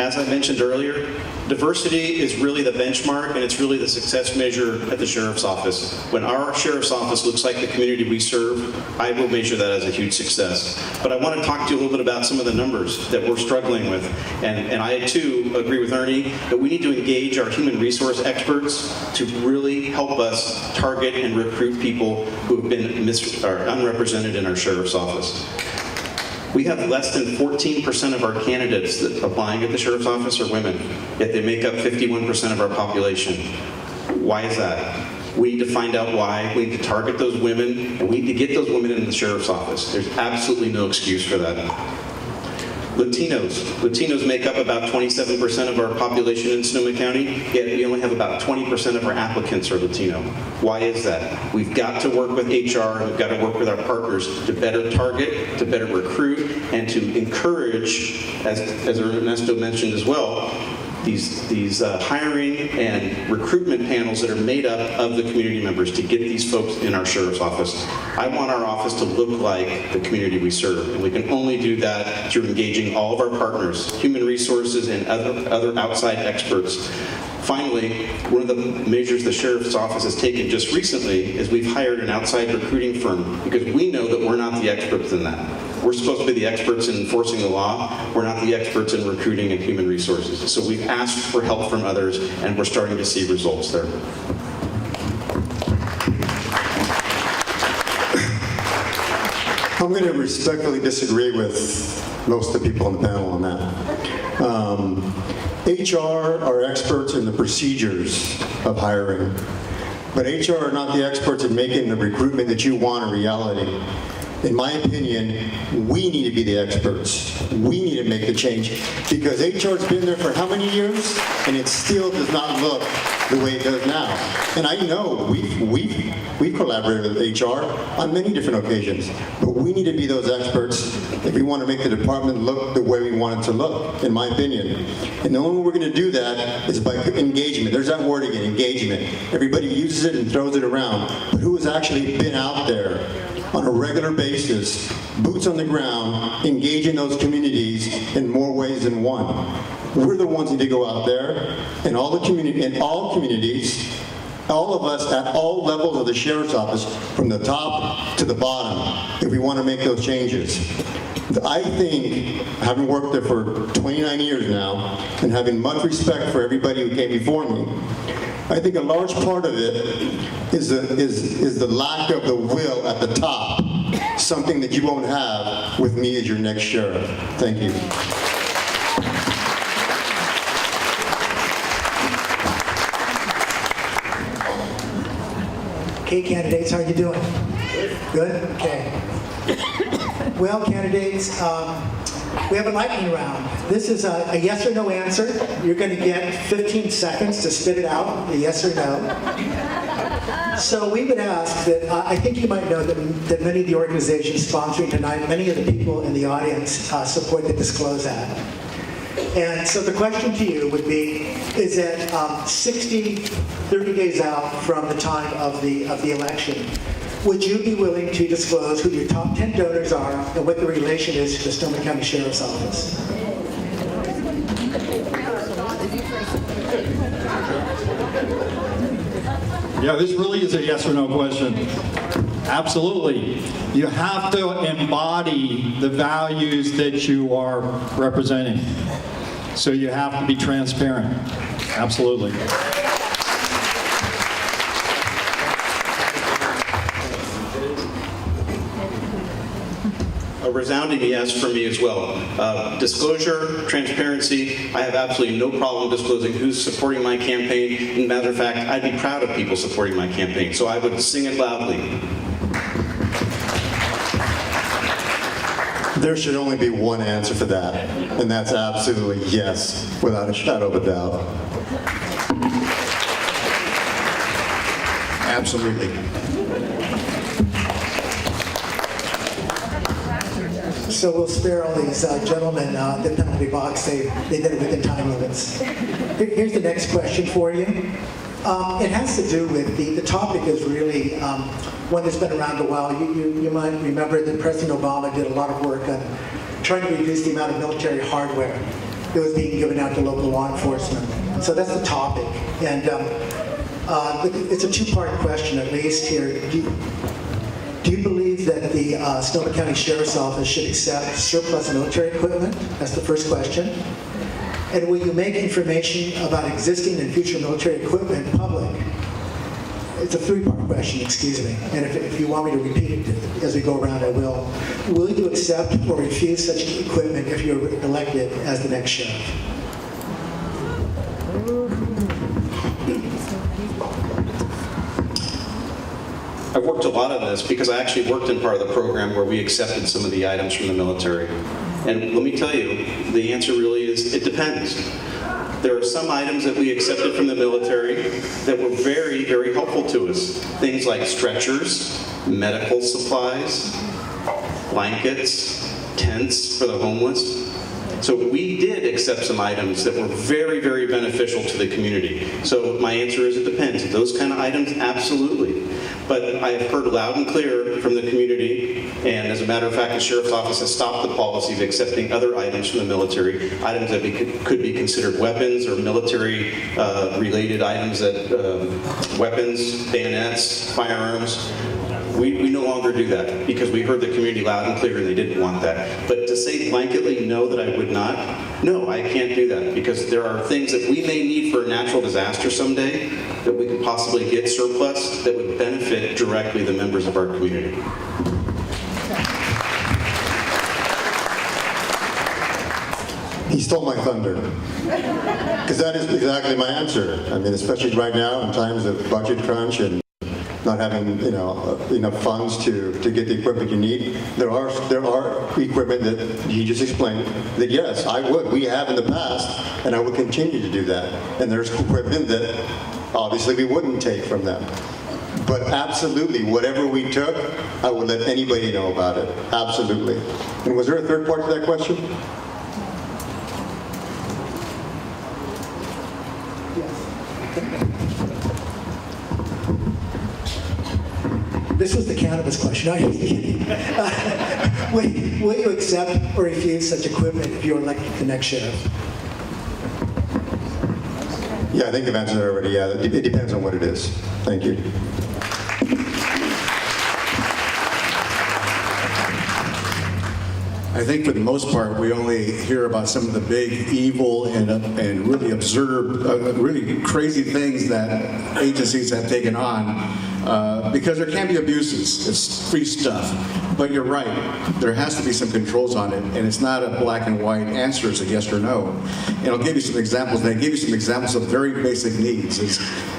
[SPEAKER 4] As I mentioned earlier, diversity is really the benchmark and it's really the success measure at the sheriff's office. When our sheriff's office looks like the community we serve, I will measure that as a huge success. But I want to talk to you a little bit about some of the numbers that we're struggling with. And I too agree with Ernie that we need to engage our human resource experts to really help us target and recruit people who have been unrepresented in our sheriff's office. We have less than 14% of our candidates that applying at the sheriff's office are women, yet they make up 51% of our population. Why is that? We need to find out why. We need to target those women, and we need to get those women in the sheriff's office. There's absolutely no excuse for that. Latinos make up about 27% of our population in Sonoma County, yet we only have about 20% of our applicants are Latino. Why is that? We've got to work with HR, we've got to work with our partners to better target, to better recruit, and to encourage, as Ernesto mentioned as well, these hiring and recruitment panels that are made up of the community members to get these folks in our sheriff's office. I want our office to look like the community we serve, and we can only do that through engaging all of our partners, human resources and other outside experts. Finally, one of the measures the sheriff's office has taken just recently is we've hired an outside recruiting firm because we know that we're not the experts in that. We're supposed to be the experts in enforcing the law. We're not the experts in recruiting and human resources. So we've asked for help from others, and we're starting to see results there.
[SPEAKER 9] How
[SPEAKER 7] I'm going to respectfully disagree with most of the people on the panel on that. HR are experts in the procedures of hiring, but HR are not the experts in making the recruitment that you want a reality. In my opinion, we need to be the experts. We need to make the change because HR's been there for how many years? And it still does not look the way it does now. And I know we've collaborated with HR on many different occasions, but we need to be those experts if we want to make the department look the way we want it to look, in my opinion. And the only way we're going to do that is by engagement. There's that word again, engagement. Everybody uses it and throws it around, but who has actually been out there on a regular basis, boots on the ground, engaging those communities in more ways than one? We're the ones who need to go out there in all the community, in all communities, all of us at all levels of the sheriff's office, from the top to the bottom, if we want to make those changes. I think, having worked there for 29 years now, and having much respect for everybody who came before me, I think a large part of it is the lack of the will at the top, something that you won't have with me as your next sheriff. Thank you.
[SPEAKER 5] Okay, candidates, how are you doing? Good? Okay. Well, candidates, we have a lightning round. This is a yes or no answer. You're going to get 15 seconds to spit it out, a yes or no. So we would ask that, I think you might know that many of the organizations sponsoring tonight, many of the people in the audience support the Disclose Act. And so the question to you would be, is that 30 days out from the time of the election, would you be willing to disclose who your top 10 donors are and what the relation is to the Sonoma County Sheriff's Office?
[SPEAKER 3] Yeah, this really is a yes or no question. Absolutely. You have to embody the values that you are representing. So you have to be transparent. Absolutely.
[SPEAKER 4] A resounding yes for me as well. Disclosure, transparency, I have absolutely no problem disclosing who's supporting my campaign. As a matter of fact, I'd be proud of people supporting my campaign, so I would sing it loudly.
[SPEAKER 7] There should only be one answer for that, and that's absolutely yes, without a shadow of a doubt.
[SPEAKER 8] Absolutely.
[SPEAKER 5] So we'll spare all these gentlemen the penalty box. They did it within time limits. Here's the next question for you. It has to do with the topic is really one that's been around a while. You might remember that President Obama did a lot of work on trying to reduce the amount of military hardware that was being given out to local law enforcement. So that's the topic. And it's a two-part question at least here. Do you believe that the Sonoma County Sheriff's Office should accept surplus military equipment? That's the first question. And will you make information about existing and future military equipment public? It's a three-part question, excuse me. And if you want me to repeat it as we go around, I will. Will you accept or refuse such equipment if you're elected as the next sheriff?
[SPEAKER 4] I've worked a lot on this because I actually worked in part of the program where we accepted some of the items from the military. And let me tell you, the answer really is, it depends. There are some items that we accepted from the military that were very, very helpful to us. Things like stretchers, medical supplies, blankets, tents for the homeless. So we did accept some items that were very, very beneficial to the community. So my answer is it depends. Those kind of items, absolutely. But I have heard loud and clear from the community, and as a matter of fact, the Sheriff's Office has stopped the policy of accepting other items from the military, items that could be considered weapons or military-related items, weapons, bayonets, firearms. We no longer do that because we heard the community loud and clear and they didn't want that. But to say blanketly no that I would not, no, I can't do that because there are things that we may need for a natural disaster someday that we could possibly get surplus that would benefit directly the members of our community.
[SPEAKER 7] He stole my thunder. Because that is exactly my answer. I mean, especially right now in times of budget crunch and not having, enough funds to get the equipment you need. There are equipment that he just explained that yes, we have in the past, and I will continue to do that. And there's equipment that obviously we wouldn't take from them. But absolutely, whatever we took, I would let anybody know about it. Absolutely. And was there a third part to that question?
[SPEAKER 5] This was the cannabis question. Will you accept or refuse such equipment if you're elected the next sheriff?
[SPEAKER 7] Yeah, I think I've answered that already. Yeah, it depends on what it is. Thank you.
[SPEAKER 8] I think for the most part, we only hear about some of the big evil and really observe really crazy things that agencies have taken on because there can be abuses. It's free stuff. But you're right. There has to be some controls on it, and it's not a black and white answer. It's a yes or no. And I'll give you some examples. And I gave you some examples of very basic needs.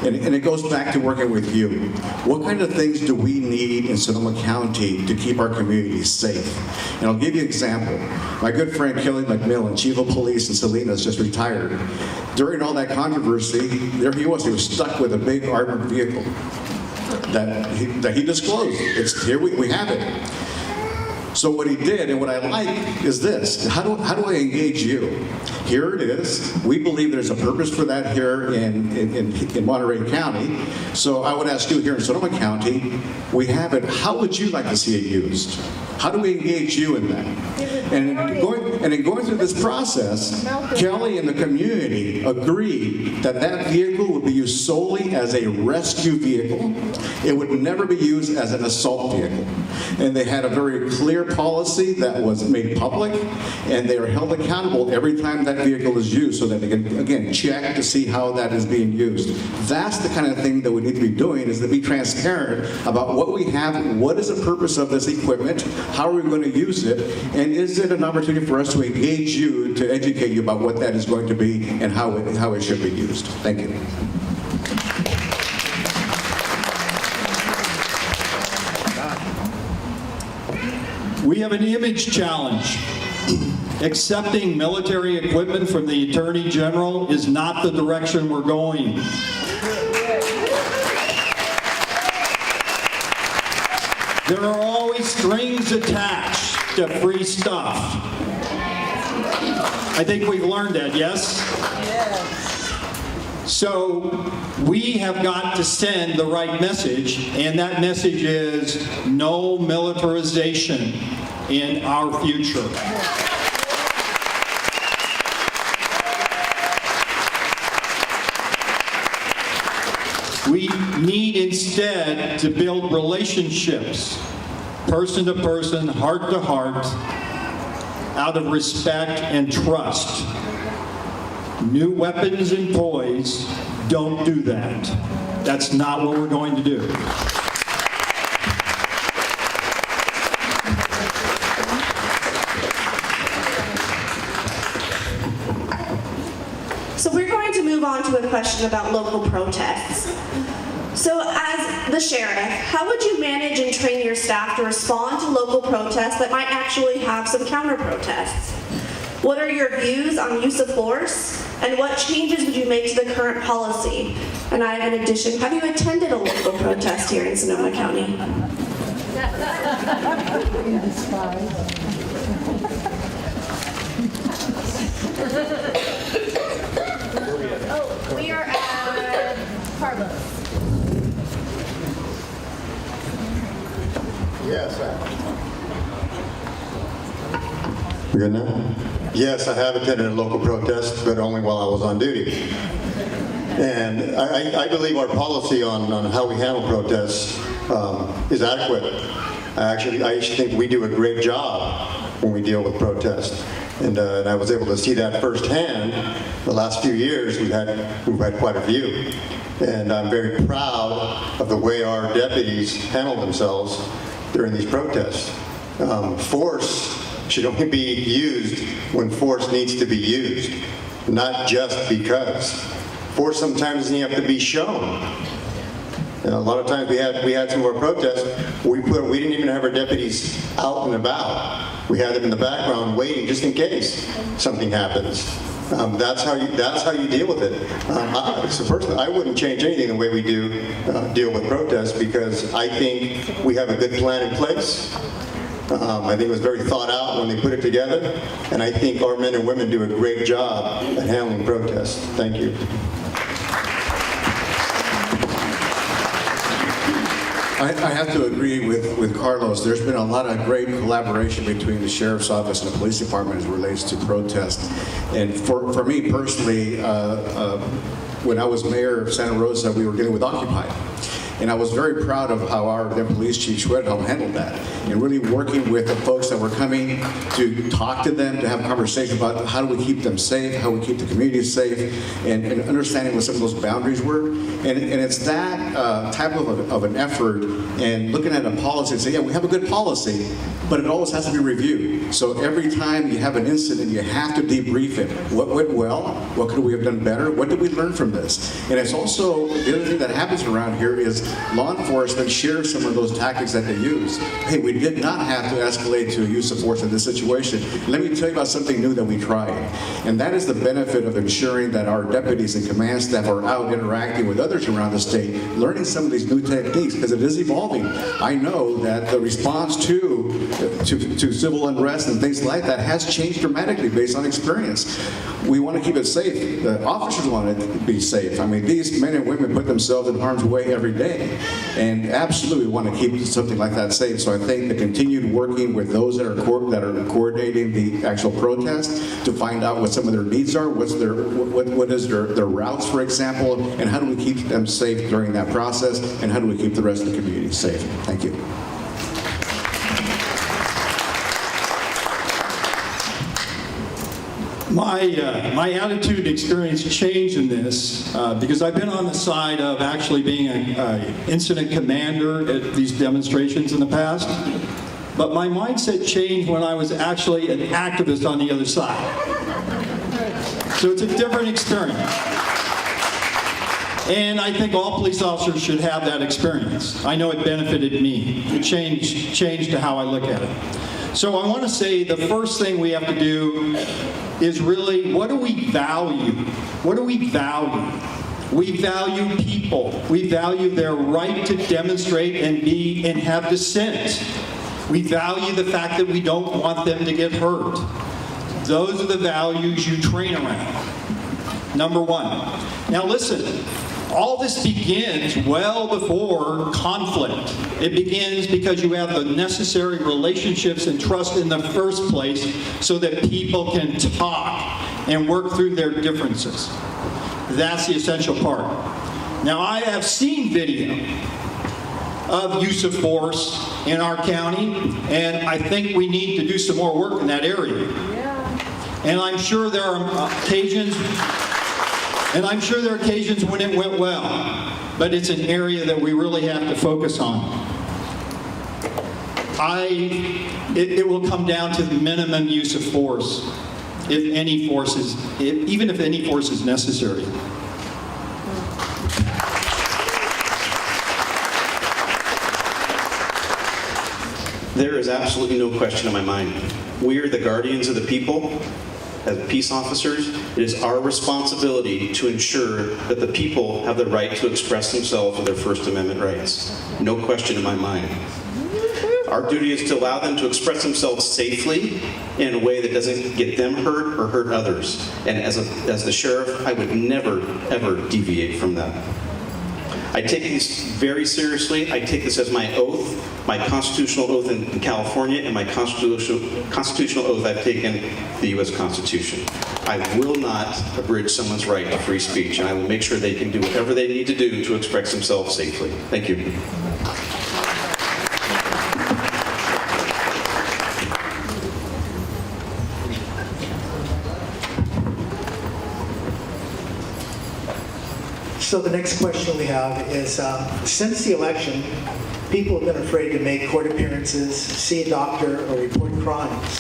[SPEAKER 8] And it goes back to working with you. What kind of things do we need in Sonoma County to keep our communities safe? And I'll give you an example. My good friend Kelly McMillan, Chief of Police in Salinas, just retired. During all that controversy, there he was. He was stuck with a big armored vehicle that he disclosed. Here we have it. So what he did, and what I like, is this. How do I engage you? Here it is. We believe there's a purpose for that here in Monterey County. So I would ask you here in Sonoma County, we have it. How would you like to see it used? How do we engage you in that? And in going through this process, Kelly and the community agreed that that vehicle would be used solely as a rescue vehicle. It would never be used as an assault vehicle. And they had a very clear policy that was made public, and they are held accountable every time that vehicle is used so that they can, again, check to see how that is being used. That's the kind of thing that we need to be doing, is to be transparent about what we have, what is the purpose of this equipment, how are we going to use it, and is it an opportunity for us to engage you, to educate you about what that is going to be and how it should be used. Thank you.
[SPEAKER 3] We have an image challenge. Accepting military equipment from the Attorney General is not the direction we're going. There are always strings attached to free stuff. I think we've learned that, yes? So we have got to send the right message, and that message is no militarization in our future. We need instead to build relationships, person to person, heart to heart, out of respect and trust. New weapons and toys don't do that. That's not what we're going to do.
[SPEAKER 6] So we're going to move on to a question about local protests. So as the sheriff, how would you manage and train your staff to respond to local protests that might actually have some counter-protests? What are your views on use of force? And what changes would you make to the current policy? And I have an addition, have you attended a local protest here in Sonoma County?
[SPEAKER 2] Oh, we are at Carlos.
[SPEAKER 7] Yes, we good now? Yes, I have attended a local protest, but only while I was on duty. And I believe our policy on how we handle protests is adequate. I actually think we do a great job when we deal with protests. And I was able to see that firsthand. The last few years, we've had quite a few. And I'm very proud of the way our deputies handle themselves during these protests. Force should only be used when force needs to be used, not just because. Force sometimes doesn't have to be shown. A lot of times we had some of our protests, we didn't even have our deputies out and about. We had them in the background waiting just in case something happens. That's how you deal with it. So personally, I wouldn't change anything the way we do deal with protests, because I think we have a good plan in place. I think it was very thought out when they put it together, and I think our men and women do a great job at handling protests. Thank you.
[SPEAKER 8] I have to agree with Carlos. There's been a lot of great collaboration between the Sheriff's Office and the Police Department as it relates to protests. And for me personally, when I was mayor of Santa Rosa, we were dealing with Occupy. And I was very proud of how our then police chief Schwedhelm handled that, and really working with the folks that were coming to talk to them, to have a conversation about how do we keep them safe, how we keep the community safe, and understanding what some of those boundaries were. And it's that type of an effort, and looking at a policy and say, yeah, we have a good policy, but it always has to be reviewed. So every time you have an incident, you have to debrief it. What went well? What could we have done better? What did we learn from this? And it's also, the other thing that happens around here is law enforcement share some of those tactics that they use. Hey, we did not have to escalate to a use of force in this situation. Let me tell you about something new that we tried. And that is the benefit of ensuring that our deputies and command staff are out interacting with others around the state, learning some of these new techniques, because it is evolving. I know that the response to civil unrest and things like that has changed dramatically based on experience. We want to keep it safe. The officers want it to be safe. I mean, these men and women put themselves in harm's way every day. And absolutely want to keep something like that safe. So I think the continued working with those that are coordinating the actual protest to find out what some of their needs are, what is their routes, for example, and how do we keep them safe during that process, and how do we keep the rest of the community safe. Thank you.
[SPEAKER 3] My attitude and experience changed in this because I've been on the side of actually being an incident commander at these demonstrations in the past. But my mindset changed when I was actually an activist on the other side. So it's a different experience. And I think all police officers should have that experience. I know it benefited me. It changed to how I look at it. So I want to say the first thing we have to do is really, what do we value? What do we value? We value people. We value their right to demonstrate and have dissent. We value the fact that we don't want them to get hurt. Those are the values you train around. Number one. Now listen. All this begins well before conflict. It begins because you have the necessary relationships and trust in the first place so that people can talk and work through their differences. That's the essential part. Now, I have seen video of use of force in our county, and I think we need to do some more work in that area. And I'm sure there are occasions when it went well, but it's an area that we really have to focus on. It will come down to the minimum use of force, even if any force is necessary.
[SPEAKER 4] There is absolutely no question in my mind. We are the guardians of the people. As peace officers, it is our responsibility to ensure that the people have the right to express themselves with their First Amendment rights. No question in my mind. Our duty is to allow them to express themselves safely in a way that doesn't get them hurt or hurt others. And as the sheriff, I would never, ever deviate from that. I take this very seriously. I take this as my oath, my constitutional oath in California, and my constitutional oath I've taken the U.S. Constitution. I will not abridge someone's right to free speech, and I will make sure they can do whatever they need to do to express themselves safely. Thank you.
[SPEAKER 5] So the next question we have is, since the election, people have been afraid to make court appearances, see a doctor, or report crimes.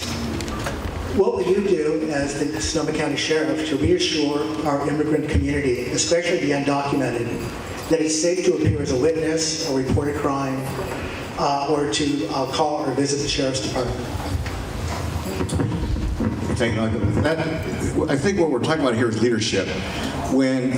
[SPEAKER 5] What will you do as the Sonoma County Sheriff to reassure our immigrant community, especially the undocumented, that it's safe to appear as a witness or report a crime or to call or visit the Sheriff's Department?
[SPEAKER 8] Thank you. I think what we're talking about here is leadership. When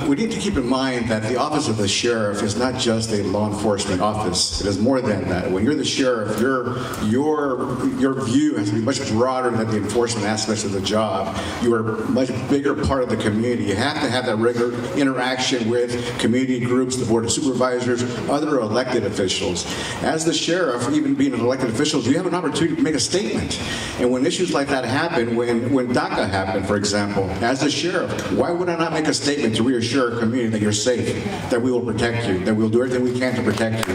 [SPEAKER 8] we need to keep in mind that the office of the sheriff is not just a law enforcement office. It is more than that. When you're the sheriff, your view has to be much broader than the enforcement aspects of the job. You are a much bigger part of the community. You have to have that regular interaction with community groups, the board of supervisors, other elected officials. As the sheriff, even being an elected official, you have an opportunity to make a statement. And when issues like that happen, when DACA happened, for example, as the sheriff, why would I not make a statement to reassure our community that you're safe, that we will protect you, that we'll do everything we can to protect you?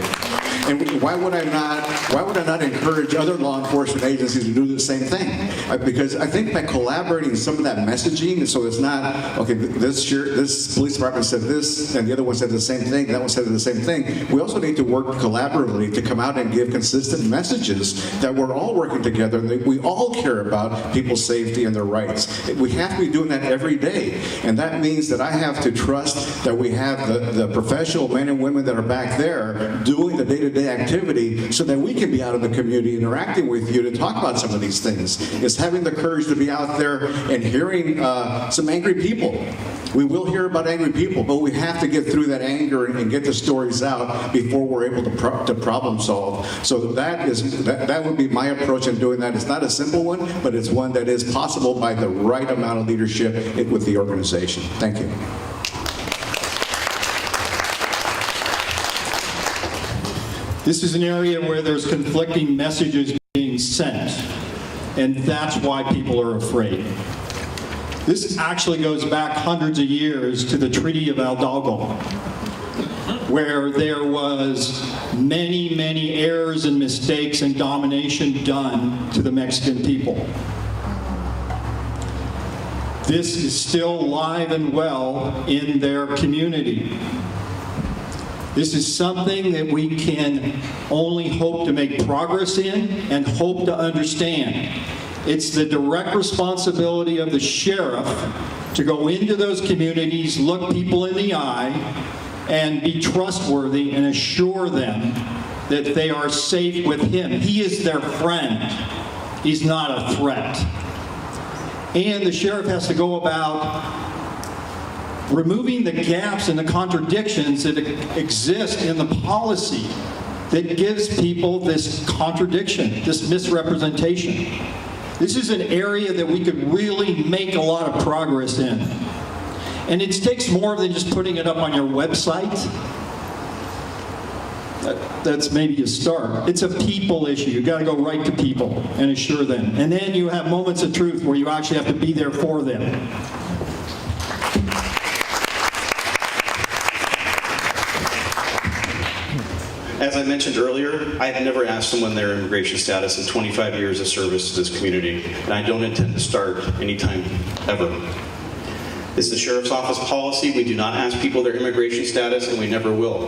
[SPEAKER 8] And why would I not encourage other law enforcement agencies to do the same thing? Because I think by collaborating some of that messaging, so it's not, okay, this police department said this, and the other one said the same thing, that one said the same thing. We also need to work collaboratively to come out and give consistent messages that we're all working together, and that we all care about people's safety and their rights. We have to be doing that every day. And that means that I have to trust that we have the professional men and women that are back there doing the day-to-day activity so that we can be out in the community interacting with you to talk about some of these things. It's having the courage to be out there and hearing some angry people. We will hear about angry people, but we have to get through that anger and get the stories out before we're able to problem solve. So that would be my approach in doing that. It's not a simple one, but it's one that is possible by the right amount of leadership with the organization. Thank you.
[SPEAKER 3] This is an area where there's conflicting messages being sent, and that's why people are afraid. This actually goes back hundreds of years to the Treaty of Hidalgo, where there was many errors and mistakes and domination done to the Mexican people. This is still alive and well in their community. This is something that we can only hope to make progress in and hope to understand. It's the direct responsibility of the sheriff to go into those communities, look people in the eye, and be trustworthy and assure them that they are safe with him. He is their friend. He's not a threat. And the sheriff has to go about removing the gaps and the contradictions that exist in the policy that gives people this contradiction, this misrepresentation. This is an area that we could really make a lot of progress in. And it takes more than just putting it up on your website. That's maybe a start. It's a people issue. You've got to go right to people and assure them. And then you have moments of truth where you actually have to be there for them.
[SPEAKER 4] As I mentioned earlier, I have never asked someone their immigration status in 25 years of service to this community, and I don't intend to start anytime ever. It's the Sheriff's Office policy. We do not ask people their immigration status, and we never will.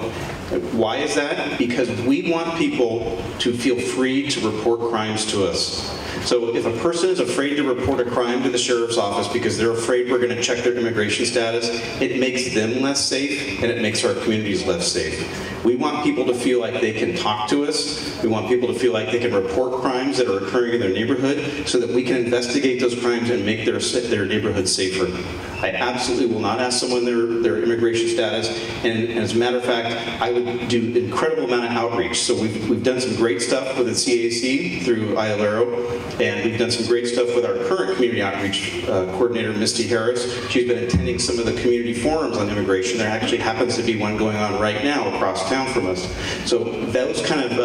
[SPEAKER 4] Why is that? Because we want people to feel free to report crimes to us. So if a person is afraid to report a crime to the Sheriff's Office because they're afraid we're going to check their immigration status, it makes them less safe, and it makes our communities less safe. We want people to feel like they can talk to us. We want people to feel like they can report crimes that are occurring in their neighborhood so that we can investigate those crimes and make their neighborhood safer. I absolutely will not ask someone their immigration status, and as a matter of fact, I would do an incredible amount of outreach. So we've done some great stuff with the CAC through ILERO, and we've done some great stuff with our current community outreach coordinator, Misty Harris. She's been attending some of the community forums on immigration. There actually happens to be one going on right now across town from us. So those kind of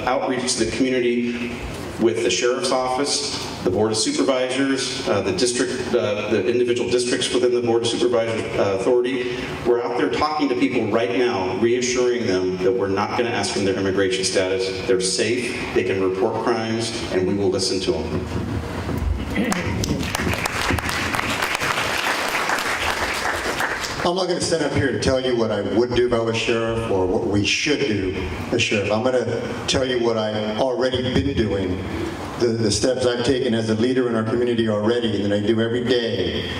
[SPEAKER 4] outreach to the community with the Sheriff's Office, the Board of Supervisors, the individual districts within the Board of Supervisors authority. We're out there talking to people right now, reassuring them that we're not going to ask them their immigration status. They're safe, they can report crimes, and we will listen to them.
[SPEAKER 7] I'm not going to stand up here and tell you what I would do if I was sheriff or what we should do as sheriff. I'm going to tell you what I've already been doing the steps I've taken as a leader in our community already, and that I do every day.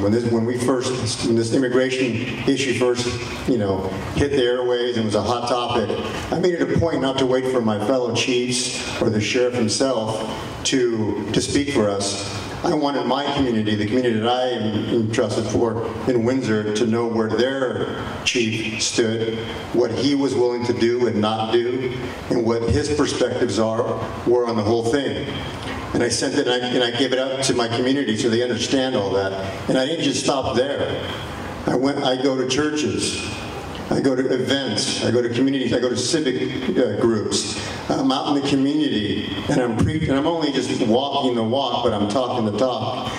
[SPEAKER 7] When this immigration issue first, hit the airways and was a hot topic, I made it a point not to wait for my fellow chiefs or the sheriff himself to speak for us. I wanted my community, the community that I am entrusted for in Windsor, to know where their chief stood, what he was willing to do and not do, and what his perspectives were on the whole thing. And I sent it and I gave it out to my community so they understand all that. And I didn't just stop there. I go to churches. I go to events, I go to communities, I go to civic groups. I'm out in the community and I'm preaching. I'm only just walking the walk, but I'm talking the talk.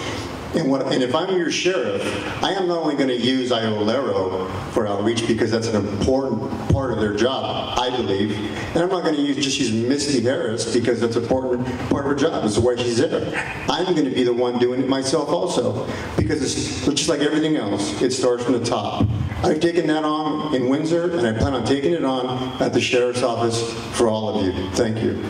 [SPEAKER 7] And if I'm your sheriff, I am not only going to use Iolero for outreach because that's an important part of their job, I believe. And I'm not going to just use Misty Harris because that's an important part of her job. That's why she's there. I'm going to be the one doing it myself also, because it's just like everything else. It starts from the top. I've taken that on in Windsor, and I plan on taking it on at the sheriff's office for all of you. Thank you.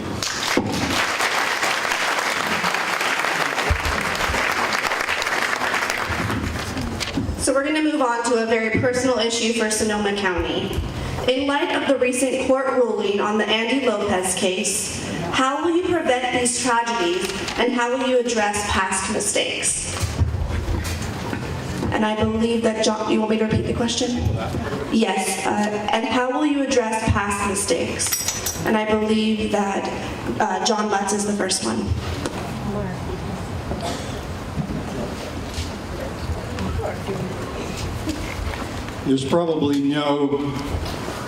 [SPEAKER 6] So we're going to move on to a very personal issue for Sonoma County. In light of the recent court ruling on the Andy Lopez case, how will you prevent these tragedies and how will you address past mistakes? And I believe that John, you want me to repeat the question? Yes. And how will you address past mistakes? And I believe that John Lutz is the first one.
[SPEAKER 3] There's probably no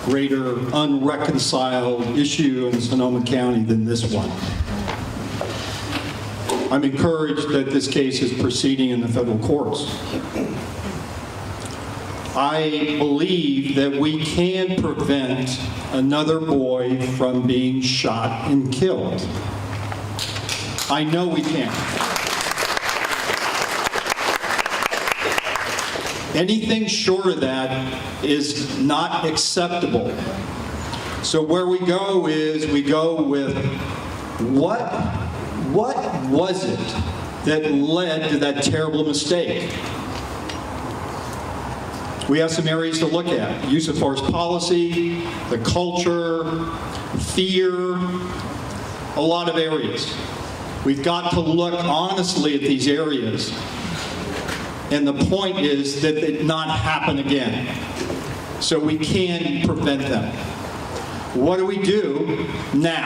[SPEAKER 3] greater unreconciled issue in Sonoma County than this one. I'm encouraged that this case is proceeding in the federal courts. I believe that we can prevent another boy from being shot and killed. I know we can. Anything short of that is not acceptable. So where we go is we go with what was it that led to that terrible mistake? We have some areas to look at. Use of force policy, the culture, fear, a lot of areas. We've got to look honestly at these areas. And the point is that it not happen again. So we can prevent them. What do we do now?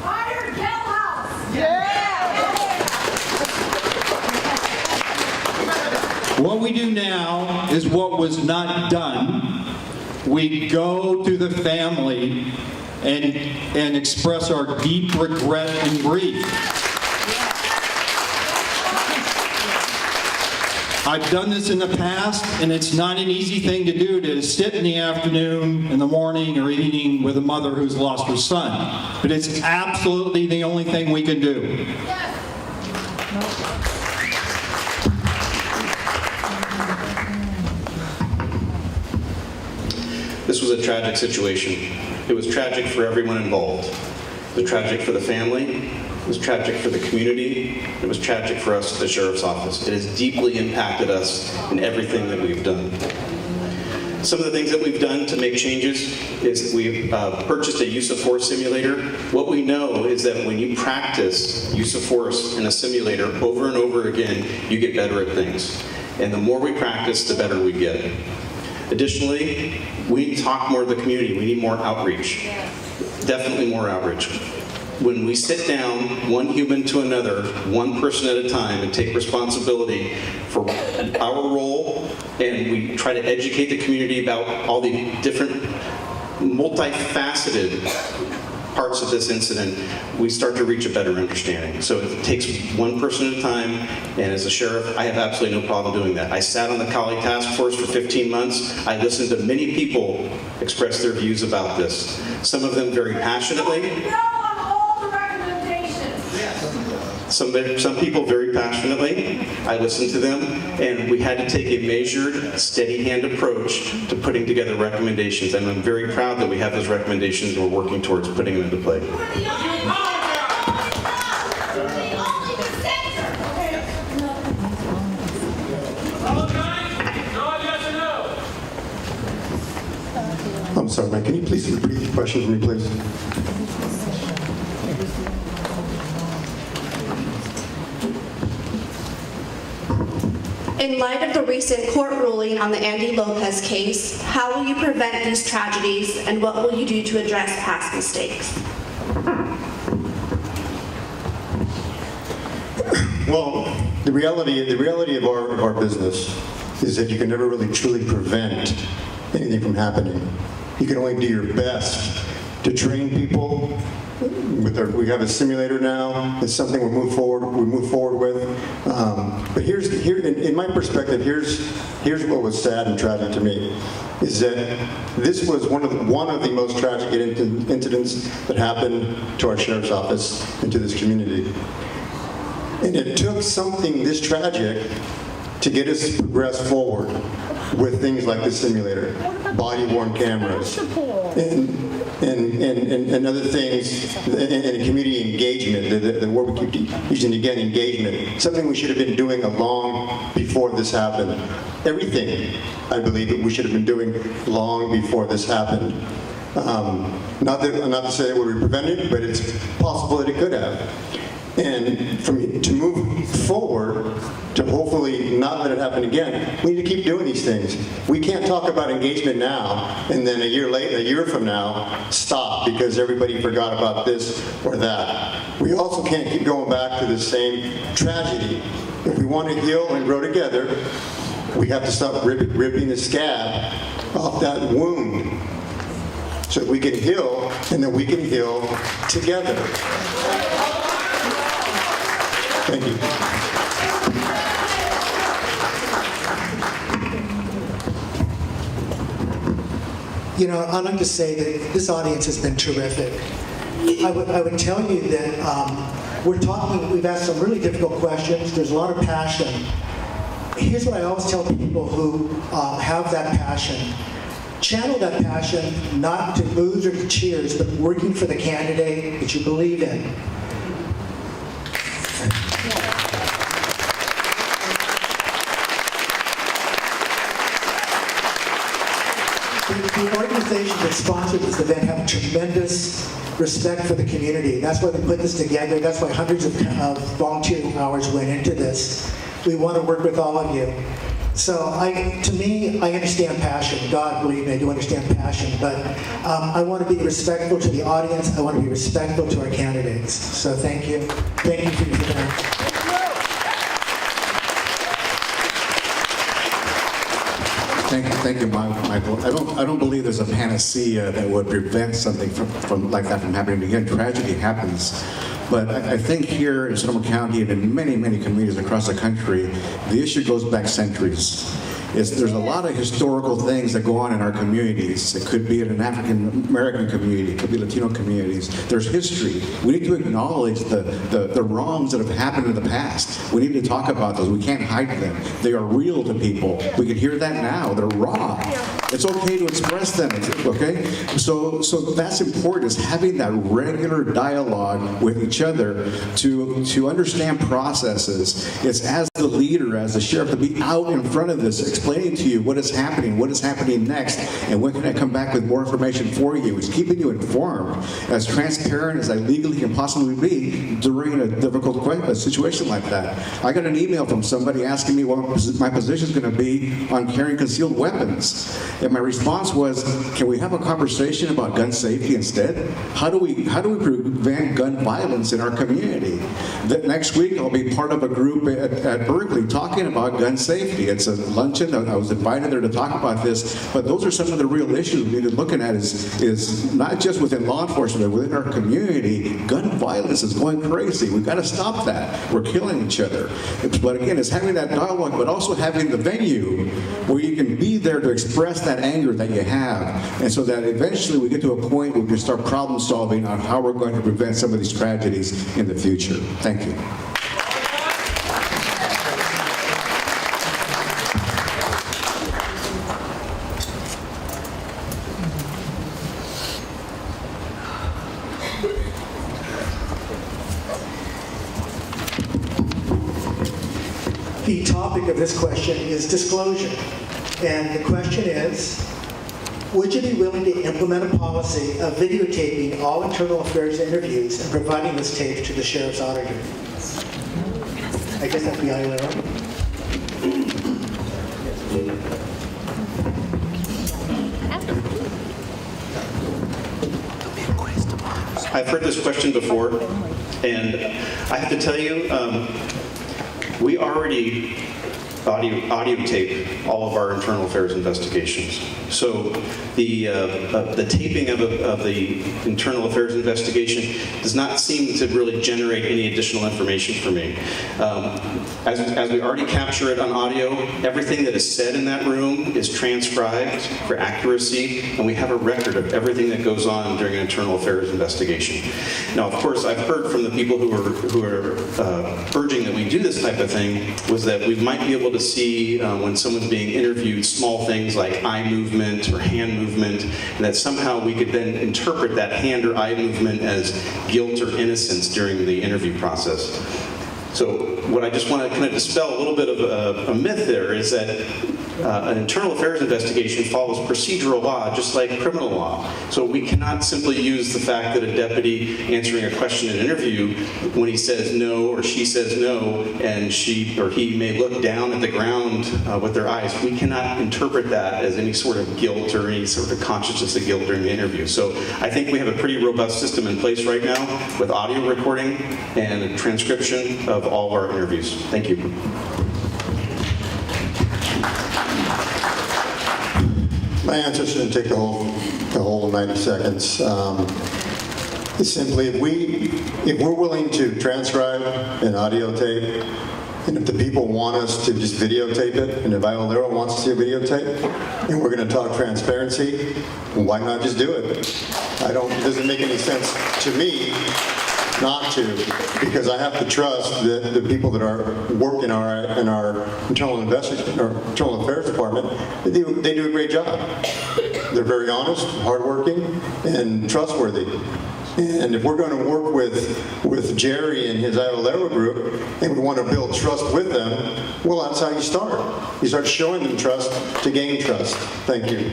[SPEAKER 1] Hire jailhouse! Yeah!
[SPEAKER 3] What we do now is what was not done. We go to the family and express our deep regret and grief. I've done this in the past, and it's not an easy thing to do, to sit in the afternoon, in the morning, or evening with a mother who's lost her son. But it's absolutely the only thing we can do.
[SPEAKER 4] This was a tragic situation. It was tragic for everyone involved. It was tragic for the family. It was tragic for the community. It was tragic for us at the Sheriff's Office. It has deeply impacted us in everything that we've done. Some of the things that we've done to make changes is we've purchased a use of force simulator. What we know is that when you practice use of force in a simulator over and over again, you get better at things. And the more we practice, the better we get. Additionally, we need to talk more to the community. We need more outreach. Definitely more outreach. When we sit down, one human to another, one person at a time, and take responsibility for our role, and we try to educate the community about all the different multifaceted parts of this incident, we start to reach a better understanding. So it takes one person at a time, and as a sheriff, I have absolutely no problem doing that. I sat on the Cali Task Force for 15 months. I listened to many people express their views about this. Some of them very passionately. Some people very passionately. I listened to them, and we had to take a measured, steady-hand approach to putting together recommendations. And I'm very proud that we have those recommendations and we're working towards putting them into play.
[SPEAKER 7] Can you please repeat the question for me, please?
[SPEAKER 6] In light of the recent court ruling on the Andy Lopez case, how will you prevent these tragedies and what will you do to address past mistakes?
[SPEAKER 7] Well, the reality of our business is that you can never really truly prevent anything from happening. You can only do your best to train people. We have a simulator now. It's something we move forward with. But in my perspective, here's what was sad and tragic to me, is that this was one of the most tragic incidents that happened to our sheriff's office and to this community. And it took something this tragic to get us to progress forward with things like the simulator, body-worn cameras, and other things, and community engagement, the word we keep using again, engagement, something we should have been doing long before this happened. Everything, I believe, that we should have been doing long before this happened. Not to say it would be prevented, but it's possible that it could have. And to move forward, to hopefully not let it happen again, we need to keep doing these things. We can't talk about engagement now and then a year from now, stop because everybody forgot about this or that. We also can't keep going back to the same tragedy. If we want to heal and grow together, we have to stop ripping the scab off that wound so that we can heal and that we can heal together. Thank you.
[SPEAKER 5] You know, I'd like to say that this audience has been terrific. I would tell you that we've asked some really difficult questions. There's a lot of passion. Here's what I always tell people who have that passion. Channel that passion not to boos or to cheers, but working for the candidate that you believe in. The organization that sponsored this event have tremendous respect for the community. That's why we put this together. That's why hundreds of volunteer hours went into this. We want to work with all of you. So to me, I understand passion. God, believe me, I do understand passion. But I want to be respectful to the audience. I want to be respectful to our candidates. So thank you. Thank you for your time.
[SPEAKER 8] Thank you, Michael. I don't believe there's a panacea that would prevent something from like that from happening again. Tragedy happens. But I think here in Sonoma County and in many, many communities across the country, the issue goes back centuries. There's a lot of historical things that go on in our communities. It could be in an African American community, it could be Latino communities. There's history. We need to acknowledge the wrongs that have happened in the past. We need to talk about those. We can't hide them. They are real to people. We can hear that now. They're raw. It's okay to express them, okay? So that's important, is having that regular dialogue with each other to understand processes. It's as the leader, as the sheriff, to be out in front of this, explaining to you what is happening next, and when can I come back with more information for you. It's keeping you informed, as transparent as I legally can possibly be during a difficult situation like that. I got an email from somebody asking me what my position is going to be on carrying concealed weapons. And my response was, can we have a conversation about gun safety instead? How do we prevent gun violence in our community? Next week, I'll be part of a group at Berkeley talking about gun safety. It's a luncheon. I was invited there to talk about this, but those are some of the real issues we need to be looking at is not just within law enforcement, but within our community. Gun violence is going crazy. We've got to stop that. We're killing each other. But again, it's having that dialogue, but also having the venue where you can be there to express that anger that you have, and so that eventually we get to a point where we can start problem solving on how we're going to prevent some of these tragedies in the future. Thank you.
[SPEAKER 5] The topic of this question is disclosure. And the question is, Would you be willing to implement a policy of videotaping all internal affairs interviews and providing this tape to the sheriff's auditor? I guess that'd be Aguilera.
[SPEAKER 4] I've heard this question before, and I have to tell you, we already audio tape all of our internal affairs investigations. So the taping of the internal affairs investigation does not seem to really generate any additional information for me. As we already capture it on audio, everything that is said in that room is transcribed for accuracy, and we have a record of everything that goes on during an internal affairs investigation. Now, of course, I've heard from the people who are urging that we do this type of thing was that we might be able to see when someone's being interviewed small things like eye movement or hand movement, and that somehow we could then interpret that hand or eye movement as guilt or innocence during the interview process. So what I just want to kind of dispel a little bit of a myth there is that an internal affairs investigation follows procedural law just like criminal law. So we cannot simply use the fact that a deputy answering a question in an interview, when he says no or she says no, and she or he may look down at the ground with their eyes, we cannot interpret that as any sort of guilt or any sort of consciousness of guilt during the interview. So I think we have a pretty robust system in place right now with audio recording and transcription of all of our interviews. Thank you.
[SPEAKER 7] My answer shouldn't take the whole 90 seconds. It's simply, if we're willing to transcribe an audio tape, and if the people want us to just videotape it, and if Aguilera wants to see a videotape, and we're going to talk transparency, why not just do it? It doesn't make any sense to me not to, because I have to trust that the people that are working in our internal affairs department, they do a great job. They're very honest, hardworking, and trustworthy. And if we're going to work with Jerry and his Aguilera group, and we want to build trust with them, well, that's how you start. You start showing them trust to gain trust. Thank you.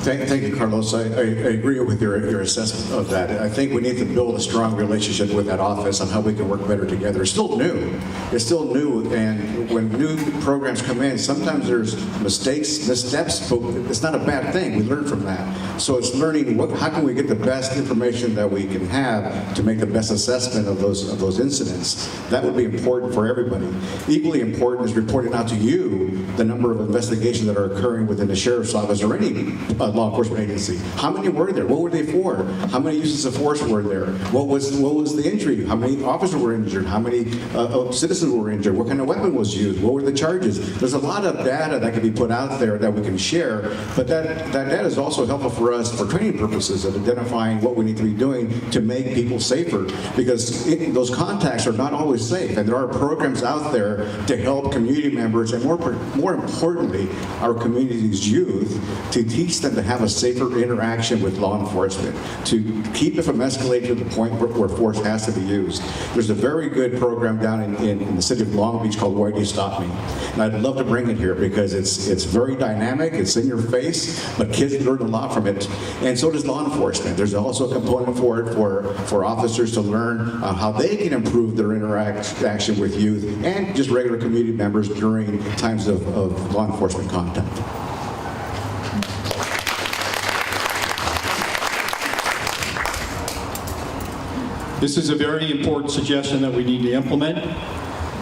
[SPEAKER 8] Thank you, Carlos. I agree with your assessment of that. I think we need to build a strong relationship with that office on how we can work better together. It's still new. It's still new, and when new programs come in, sometimes there's mistakes, missteps, but it's not a bad thing. We learn from that. So it's learning how can we get the best information that we can have to make the best assessment of those incidents. That would be important for everybody. Equally important is reporting out to you the number of investigations that are occurring within the sheriff's office or any law enforcement agency. How many were there? What were they for? How many uses of force were there? What was the injury? How many officers were injured? How many citizens were injured? What kind of weapon was used? What were the charges? There's a lot of data that can be put out there that we can share, but that data is also helpful for us for training purposes of identifying what we need to be doing to make people safer, because those contacts are not always safe, and there are programs out there to help community members and more importantly, our community's youth, to teach them to have a safer interaction with law enforcement, to keep it from escalating to the point where force has to be used. There's a very good program down in the city of Long Beach called Why Do You Stop Me? And I'd love to bring it here because it's very dynamic, it's in your face, but kids learn a lot from it. And so does law enforcement. There's also a component for it for officers to learn how they can improve their interaction with youth and just regular community members during times of law enforcement contact.
[SPEAKER 3] This is a very important suggestion that we need to implement.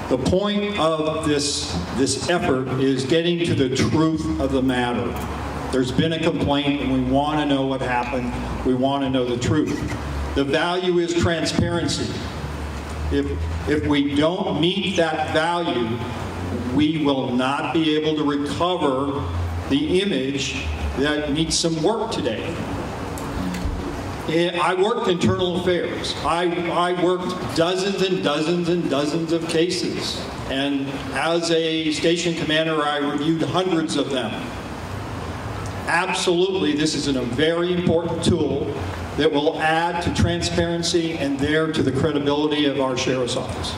[SPEAKER 3] The point of this effort is getting to the truth of the matter. There's been a complaint and we want to know what happened. We want to know the truth. The value is transparency. If we don't meet that value, we will not be able to recover the image that needs some work today. I worked internal affairs. I worked dozens and dozens and dozens of cases. And as a station commander, I reviewed hundreds of them. Absolutely, this is a very important tool that will add to transparency and there to the credibility of our sheriff's office.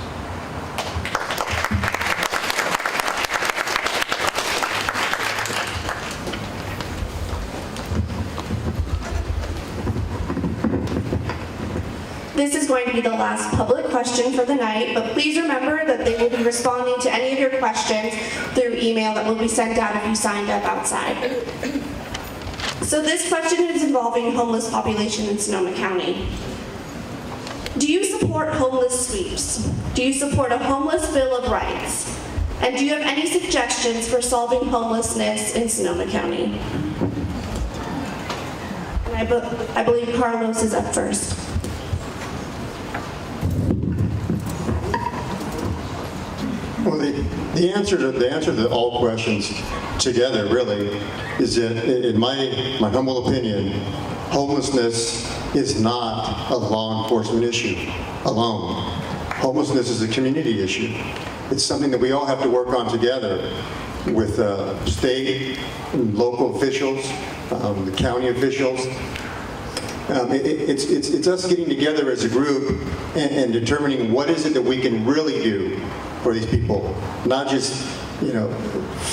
[SPEAKER 6] This is going to be the last public question for the night, but please remember that they will be responding to any of your questions through email that will be sent out if you signed up outside. So this question is involving homeless population in Sonoma County. Do you support homeless sweeps? Do you support a homeless Bill of Rights? And do you have any suggestions for solving homelessness in Sonoma County? And I believe Carlos is up first.
[SPEAKER 7] Well, the answer to all questions together really is that, in my humble opinion, homelessness is not a law enforcement issue alone. Homelessness is a community issue. It's something that we all have to work on together with state and local officials, the county officials. It's us getting together as a group and determining what is it that we can really do for these people, not just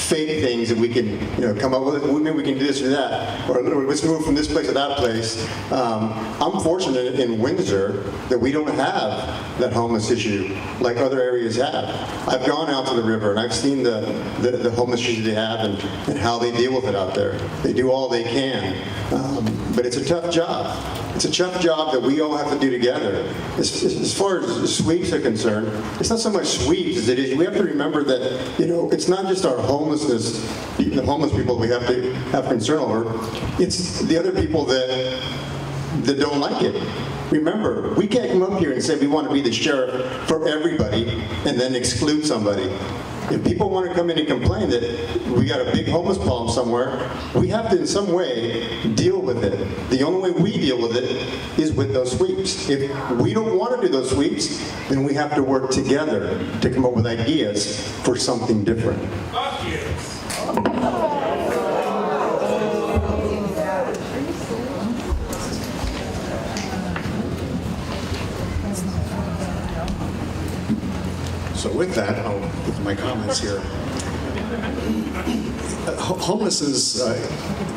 [SPEAKER 7] fake things that we can come up with. Maybe we can do this or that, or let's move from this place to that place. I'm fortunate in Windsor that we don't have that homeless issue like other areas have. I've gone out to the river and I've seen the homeless issue they have and how they deal with it out there. They do all they can, but it's a tough job. It's a tough job that we all have to do together. As far as sweeps are concerned, it's not so much sweeps as it is. We have to remember that it's not just our homelessness, the homeless people we have to have concern over. It's the other people that don't like it. Remember, we can't come up here and say we want to be the sheriff for everybody and then exclude somebody. If people want to come in and complain that we got a big homeless problem somewhere, we have to in some way deal with it. The only way we deal with it is with those sweeps. If we don't want to do those sweeps, then we have to work together to come up with ideas for something different.
[SPEAKER 8] So with that, I'll get to my comments here. Homelessness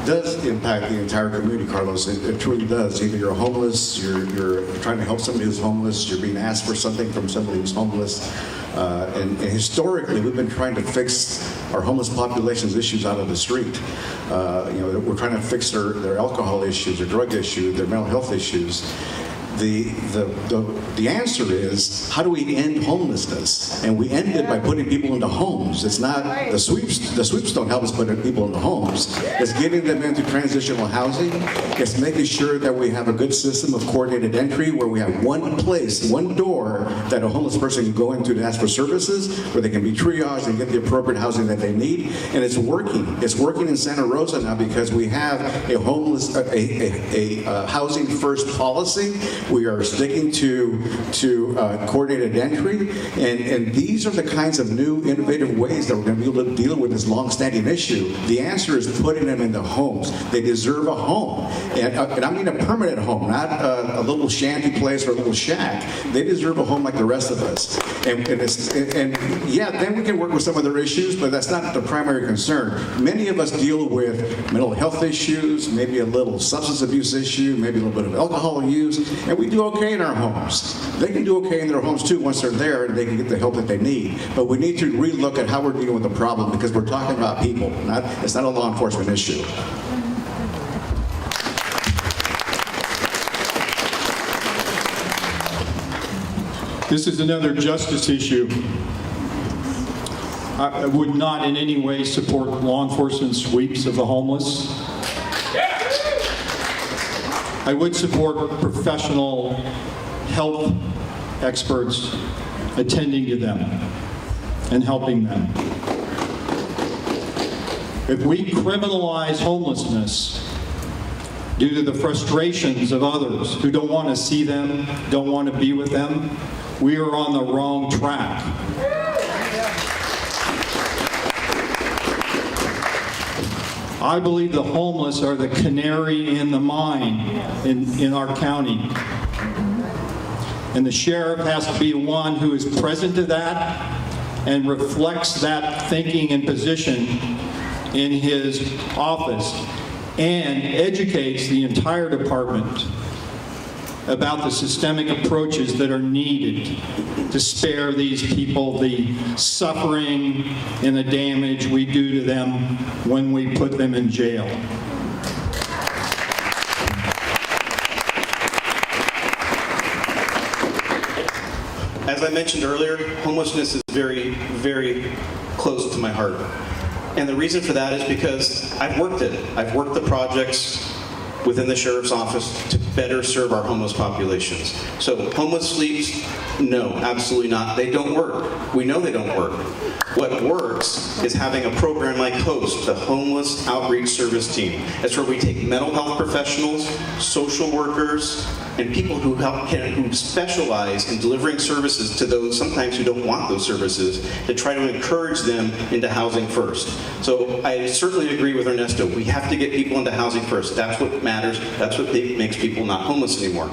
[SPEAKER 8] does impact the entire community, Carlos. It truly does. Either you're homeless, you're trying to help somebody who's homeless, you're being asked for something from somebody who's homeless. And historically, we've been trying to fix our homeless population's issues out of the street. We're trying to fix their alcohol issues, their drug issues, their mental health issues. The answer is, how do we end homelessness? And we end it by putting people into homes. It's not the sweeps. The sweeps don't help us put people into homes. It's getting them into transitional housing. It's making sure that we have a good system of coordinated entry where we have one place, one door that a homeless person can go into to ask for services, where they can be triaged and get the appropriate housing that they need. And it's working. It's working in Santa Rosa now because we have a housing first policy. We are sticking to coordinated entry, and these are the kinds of new, innovative ways that we're going to be able to deal with this long-standing issue. The answer is putting them into homes. They deserve a home, and I mean a permanent home, not a little shanty place or a little shack. They deserve a home like the rest of us. And yeah, then we can work with some other issues, but that's not the primary concern. Many of us deal with mental health issues, maybe a little substance abuse issue, maybe a little bit of alcohol use, and we do okay in our homes. They can do okay in their homes too once they're there and they can get the help that they need. But we need to relook at how we're dealing with the problem because we're talking about people. It's not a law enforcement issue.
[SPEAKER 3] This is another justice issue. I would not in any way support law enforcement sweeps of the homeless. I would support professional health experts attending to them and helping them. If we criminalize homelessness due to the frustrations of others who don't want to see them, don't want to be with them, we are on the wrong track. I believe the homeless are the canary in the mine in our county. And the sheriff has to be one who is present to that and reflects that thinking and position in his office and educates the entire department about the systemic approaches that are needed to spare these people the suffering and the damage we do to them when we put them in jail.
[SPEAKER 4] As I mentioned earlier, homelessness is very, very close to my heart. And the reason for that is because I've worked it. I've worked the projects within the sheriff's office to better serve our homeless populations. So homeless sleeps, no, absolutely not. They don't work. We know they don't work. What works is having a program like HOST, the Homeless Outreach Service Team. That's where we take mental health professionals, social workers, and people who specialize in delivering services to those sometimes who don't want those services, to try to encourage them into housing first. So I certainly agree with Ernesto. We have to get people into housing first. That's what matters. That's what makes people not homeless anymore.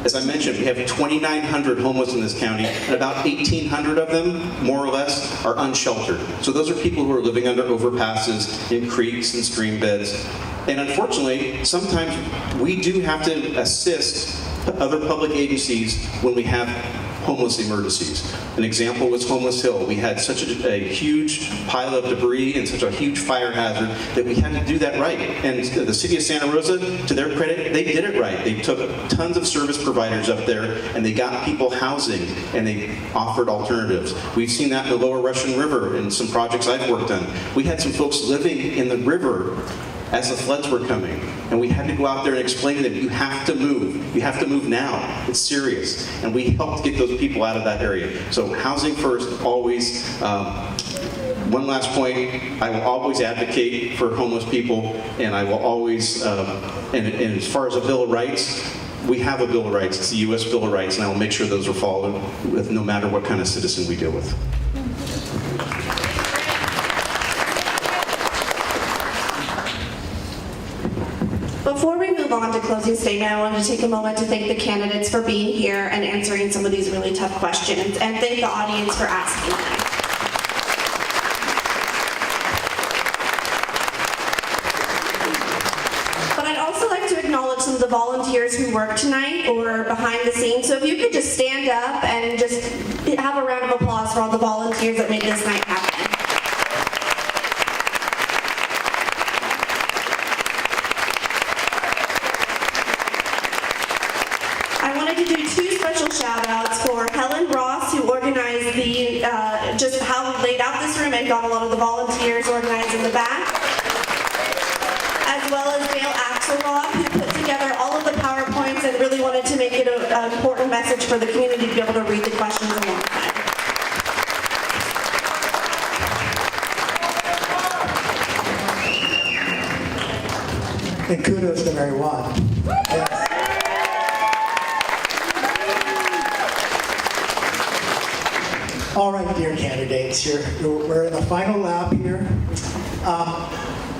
[SPEAKER 4] As I mentioned, we have 2,900 homeless in this county, and about 1,800 of them, more or less, are unsheltered. So those are people who are living under overpasses, in creeks and stream beds. And unfortunately, sometimes we do have to assist other public agencies when we have homeless emergencies. An example was Homeless Hill. We had such a huge pile of debris and such a huge fire hazard that we had to do that right. And the city of Santa Rosa, to their credit, they did it right. They took tons of service providers up there and they got people housing and they offered alternatives. We've seen that in the Lower Russian River in some projects I've worked on. We had some folks living in the river as the floods were coming. And we had to go out there and explain to them, you have to move. You have to move now. It's serious. And we helped get those people out of that area. So housing first, always. One last point, I will always advocate for homeless people, and I will always, and as far as a Bill of Rights, we have a Bill of Rights. It's the U.S. Bill of Rights, and I will make sure those are followed with no matter what kind of citizen we deal with.
[SPEAKER 6] Before we move on to closing statement, I wanted to take a moment to thank the candidates for being here and answering some of these really tough questions, and thank the audience for asking them. But I'd also like to acknowledge some of the volunteers who worked tonight or behind the scenes. So if you could just stand up and just have a round of applause for all the volunteers that made this night happen. Shout-outs for Helen Ross, who organized the, just how we laid out this room and got a lot of the volunteers organized in the back, as well as Dale Axelrod, who put together all of the PowerPoints and really wanted to make it an important message for the community to be able to read the questions alongside.
[SPEAKER 5] And kudos to Mary Watt. Yes. All right, dear candidates, we're in the final lap here.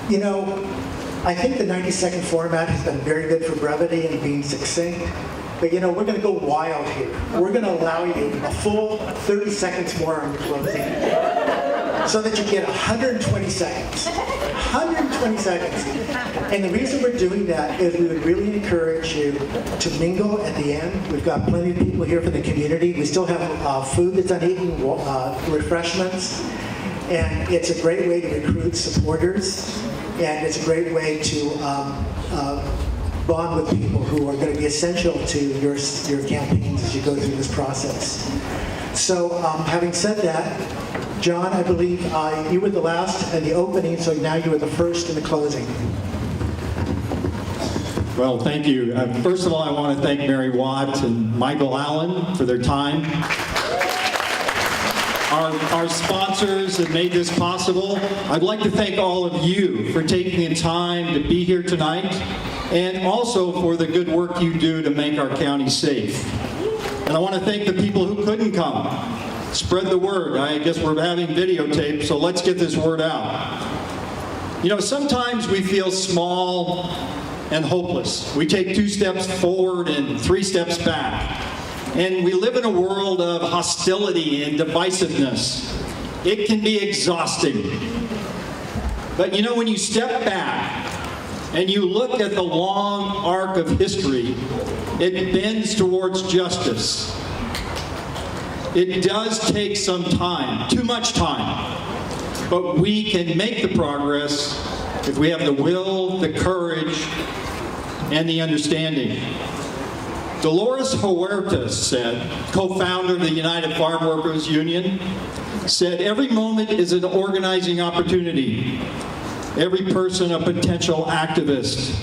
[SPEAKER 5] You know, I think the 90-second format has been very good for brevity and being succinct. But you know, we're going to go wild here. We're going to allow you a full 30 seconds more on your closing, so that you get 120 seconds. 120 seconds. And the reason we're doing that is we would really encourage you to mingle at the end. We've got plenty of people here from the community. We still have food that's uneaten, refreshments. And it's a great way to recruit supporters. And it's a great way to bond with people who are going to be essential to your campaigns as you go through this process. So having said that, John, I believe you were the last in the opening, so now you are the first in the closing.
[SPEAKER 3] Well, thank you. First of all, I want to thank Mary Watt and Michael Allen for their time. Our sponsors that made this possible. I'd like to thank all of you for taking the time to be here tonight, and also for the good work you do to make our county safe. And I want to thank the people who couldn't come. Spread the word. I guess we're having videotape, so let's get this word out. You know, sometimes we feel small and hopeless. We take 2 steps forward and 3 steps back. And we live in a world of hostility and divisiveness. It can be exhausting. But you know, when you step back and you look at the long arc of history, It bends towards justice. It does take some time, too much time, but we can make the progress if we have the will, the courage, and the understanding. Dolores Huerta said, co-founder of the United Farm Workers Union, said, "Every moment is an organizing opportunity. Every person a potential activist.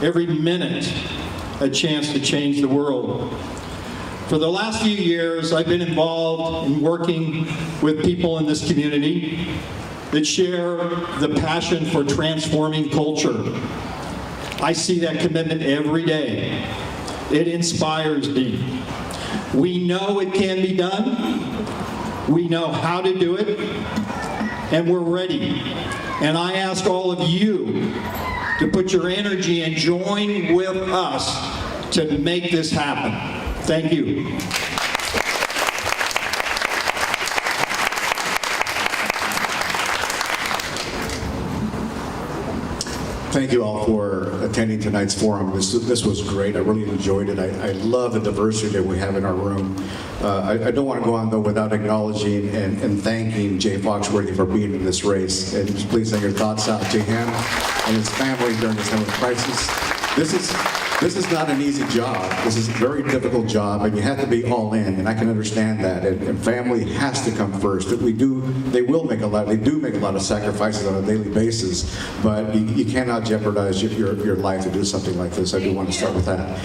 [SPEAKER 3] Every minute a chance to change the world." For the last few years, I've been involved in working with people in this community that share the passion for transforming culture. I see that commitment every day. It inspires me. We know it can be done. We know how to do it, and we're ready. And I ask all of you to put your energy and join with us to make this happen. Thank you.
[SPEAKER 8] Thank you all for attending tonight's forum. This was great. I really enjoyed it. I love the diversity that we have in our room. I don't want to go on, though, without acknowledging and thanking Jay Foxworthy for being in this race. And please send your thoughts out to him and his family during this time of crisis. This is not an easy job. This is a very difficult job, and you have to be all in, and I can understand that. And family has to come first. They do make a lot of sacrifices on a daily basis, but you cannot jeopardize your life to do something like this. I do want to start with that.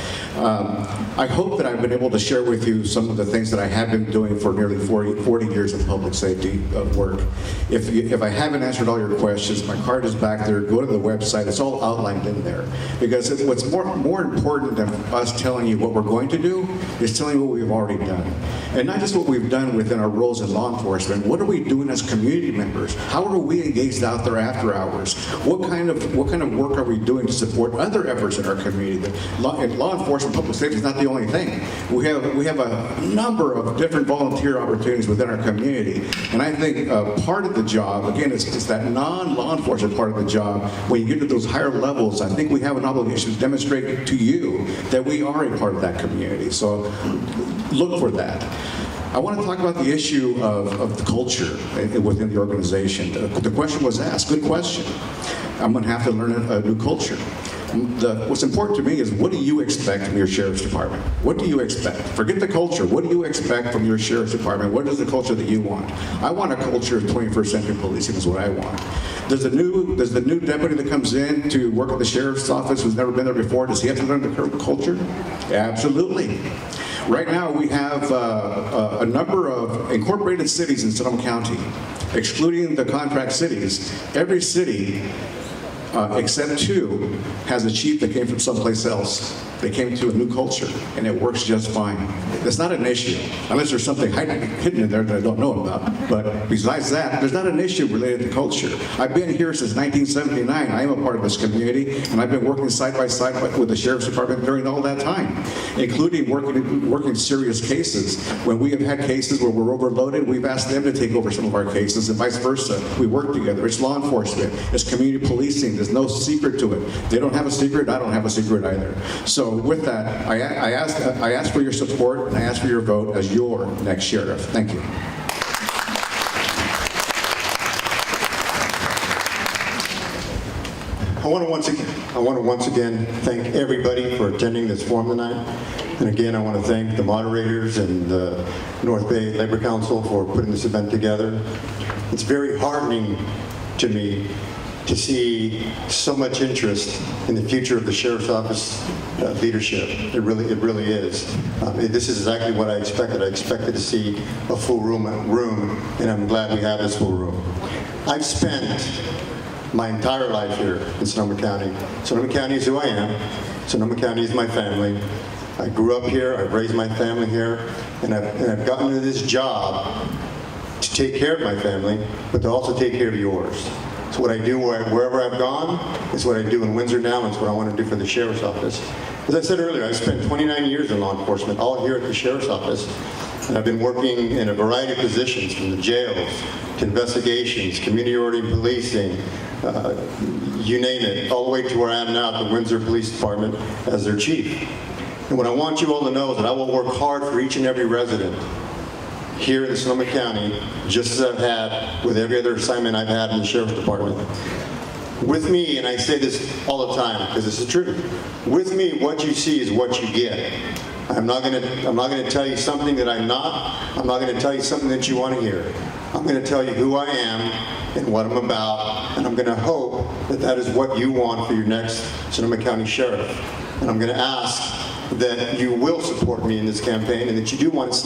[SPEAKER 8] I hope that I've been able to share with you some of the things that I have been doing for nearly 40 years of public safety work. If I haven't answered all your questions, my card is back there. Go to the website. It's all outlined in there. Because what's more important than us telling you what we're going to do is telling you what we've already done. And not just what we've done within our roles in law enforcement. What are we doing as community members? How are we engaged out there after hours? What kind of work are we doing to support other efforts in our community? Law enforcement, public safety is not the only thing. We have a number of different volunteer opportunities within our community. And I think part of the job, again, it's that non-law enforcement part of the job. When you get to those higher levels, I think we have an obligation to demonstrate to you that we are a part of that community. So look for that. I want to talk about the issue of the culture within the organization. The question was asked, good question. I'm going to have to learn a new culture. What's important to me is, what do you expect from your sheriff's department? What do you expect? Forget the culture. What do you expect from your sheriff's department? What is the culture that you want? I want a culture of 21st century policing is what I want. Does the new deputy that comes in to work at the sheriff's office who's never been there before, does he have to learn the current culture? Absolutely. Right now we have a number of incorporated cities in Sonoma County, excluding the contract cities. Every city except 2 has a chief that came from someplace else. They came to a new culture, and it works just fine. It's not an issue, unless there's something hidden in there that I don't know about. But besides that, there's not an issue related to culture. I've been here since 1979. I am a part of this community, and I've been working side by side with the Sheriff's Department during all that time, including working serious cases. When we have had cases where we're overloaded, we've asked them to take over some of our cases, and vice versa. We work together. It's law enforcement. It's community policing. There's no secret to it. They don't have a secret. I don't have a secret either. So with that, I ask for your support, and I ask for your vote as your next sheriff. Thank you.
[SPEAKER 7] I want to once again thank everybody for attending this forum tonight. And again, I want to thank the moderators and the North Bay Labor Council for putting this event together. It's very heartening to me to see so much interest in the future of the Sheriff's Office leadership. It really is. This is exactly what I expected. I expected to see a full room, and I'm glad we have this full room. I've spent my entire life here in Sonoma County. Sonoma County is who I am. Sonoma County is my family. I grew up here. I've raised my family here, and I've gotten into this job to take care of my family, but to also take care of yours. It's what I do wherever I've gone. It's what I do in Windsor now. It's what I want to do for the Sheriff's Office. As I said earlier, I spent 29 years in law enforcement, all here at the Sheriff's Office. And I've been working in a variety of positions, from the jails to investigations, community oriented policing, you name it, all the way to where I am now at the Windsor Police Department as their chief. And what I want you all to know is that I will work hard for each and every resident here in Sonoma County, just as I've had with every other assignment I've had in the Sheriff's Department. With me, and I say this all the time because this is true, with me, what you see is what you get. I'm not going to tell you something that I'm not. I'm not going to tell you something that you want to hear. I'm going to tell you who I am and what I'm about, and I'm going to hope that that is what you want for your next Sonoma County Sheriff. And I'm going to ask that you will support me in this campaign and that you do want to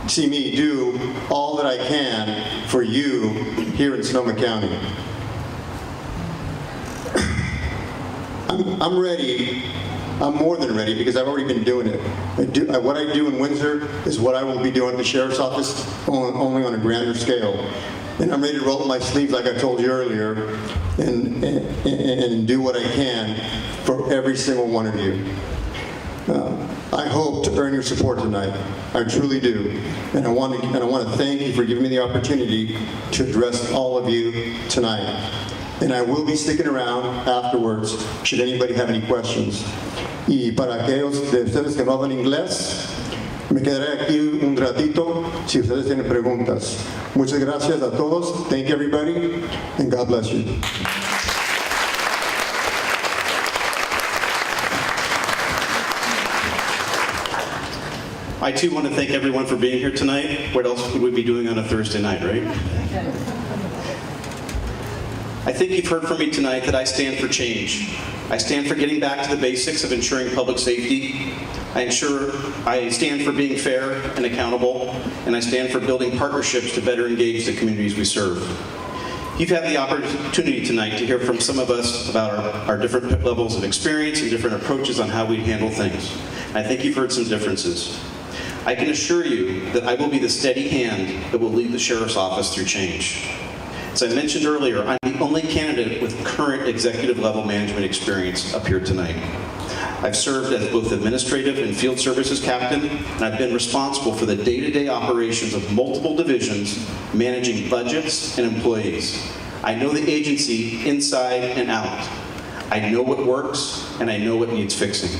[SPEAKER 7] see me do all that I can for you here in Sonoma County. I'm ready. I'm more than ready because I've already been doing it. What I do in Windsor is what I will be doing at the Sheriff's Office, only on a grander scale. And I'm ready to roll up my sleeves, like I told you earlier, and do what I can for every single one of you. I hope to earn your support tonight. I truly do. And I want to thank you for giving me the opportunity to address all of you tonight. And I will be sticking around afterwards should anybody have any questions. Y para aquellos de ustedes que no hablan inglés, me quedaré aquí un ratito si ustedes tienen preguntas. Muchas gracias a todos. Thank you, everybody, and God bless you.
[SPEAKER 4] I too want to thank everyone for being here tonight. What else would we be doing on a Thursday night, right? I think you've heard from me tonight that I stand for change. I stand for getting back to the basics of ensuring public safety. I stand for being fair and accountable, and I stand for building partnerships to better engage the communities we serve. You've had the opportunity tonight to hear from some of us about our different levels of experience and different approaches on how we handle things. I think you've heard some differences. I can assure you that I will be the steady hand that will lead the Sheriff's Office through change. As I mentioned earlier, I'm the only candidate with current executive level management experience up here tonight. I've served as both administrative and field services captain, and I've been responsible for the day-to-day operations of multiple divisions, managing budgets and employees. I know the agency inside and out. I know what works, and I know what needs fixing.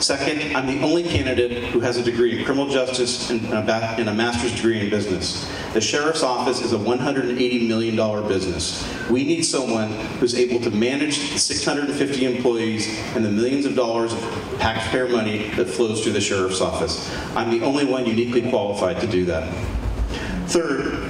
[SPEAKER 4] Second, I'm the only candidate who has a degree in criminal justice and a master's degree in business. The Sheriff's Office is a $180 million business. We need someone who's able to manage the 650 employees and the millions of dollars of taxpayer money that flows through the Sheriff's Office. I'm the only one uniquely qualified to do that. Third,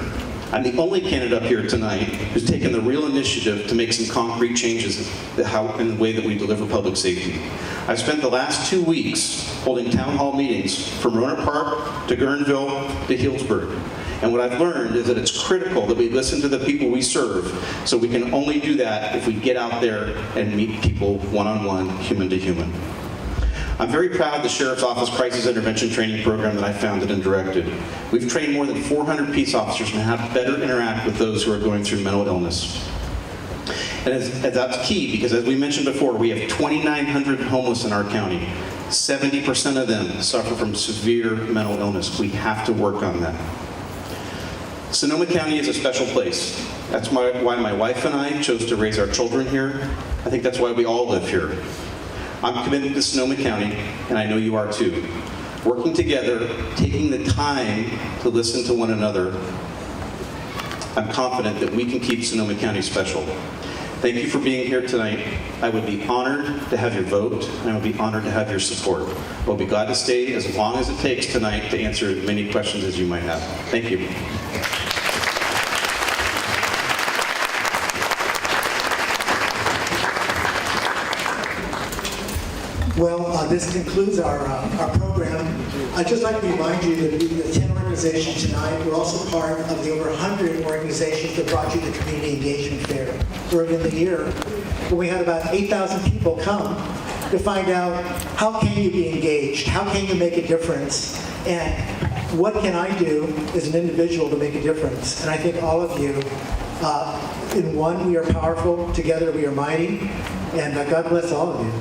[SPEAKER 4] I'm the only candidate up here tonight who's taken the real initiative to make some concrete changes in the way that we deliver public safety. I've spent the last 2 weeks holding town hall meetings from Rohnert Park to Guerneville to Healdsburg. And what I've learned is that it's critical that we listen to the people we serve, so we can only do that if we get out there and meet people one-on-one, human to human. I'm very proud of the Sheriff's Office Crisis Intervention Training Program that I founded and directed. We've trained more than 400 peace officers on how to better interact with those who are going through mental illness. And that's key because, as we mentioned before, we have 2,900 homeless in our county. 70% of them suffer from severe mental illness. We have to work on that. Sonoma County is a special place. That's why my wife and I chose to raise our children here. I think that's why we all live here. I'm committed to Sonoma County, and I know you are too. Working together, taking the time to listen to one another, I'm confident that we can keep Sonoma County special. Thank you for being here tonight. I would be honored to have your vote, and I would be honored to have your support. We'll be glad to stay as long as it takes tonight to answer as many questions as you might have. Thank you.
[SPEAKER 5] Well, this concludes our program. I'd just like to remind you that the 10 organizations tonight, we're also part of the over 100 organizations that brought you the Community Engagement Fair early in the year, when we had about 8,000 people come to find out how can you be engaged, how can you make a difference, and what can I do as an individual to make a difference. And I think all of you, in one we are powerful, together we are mighty, and God bless all of you.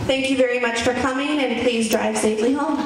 [SPEAKER 6] Thank you very much for coming, and please drive safely home.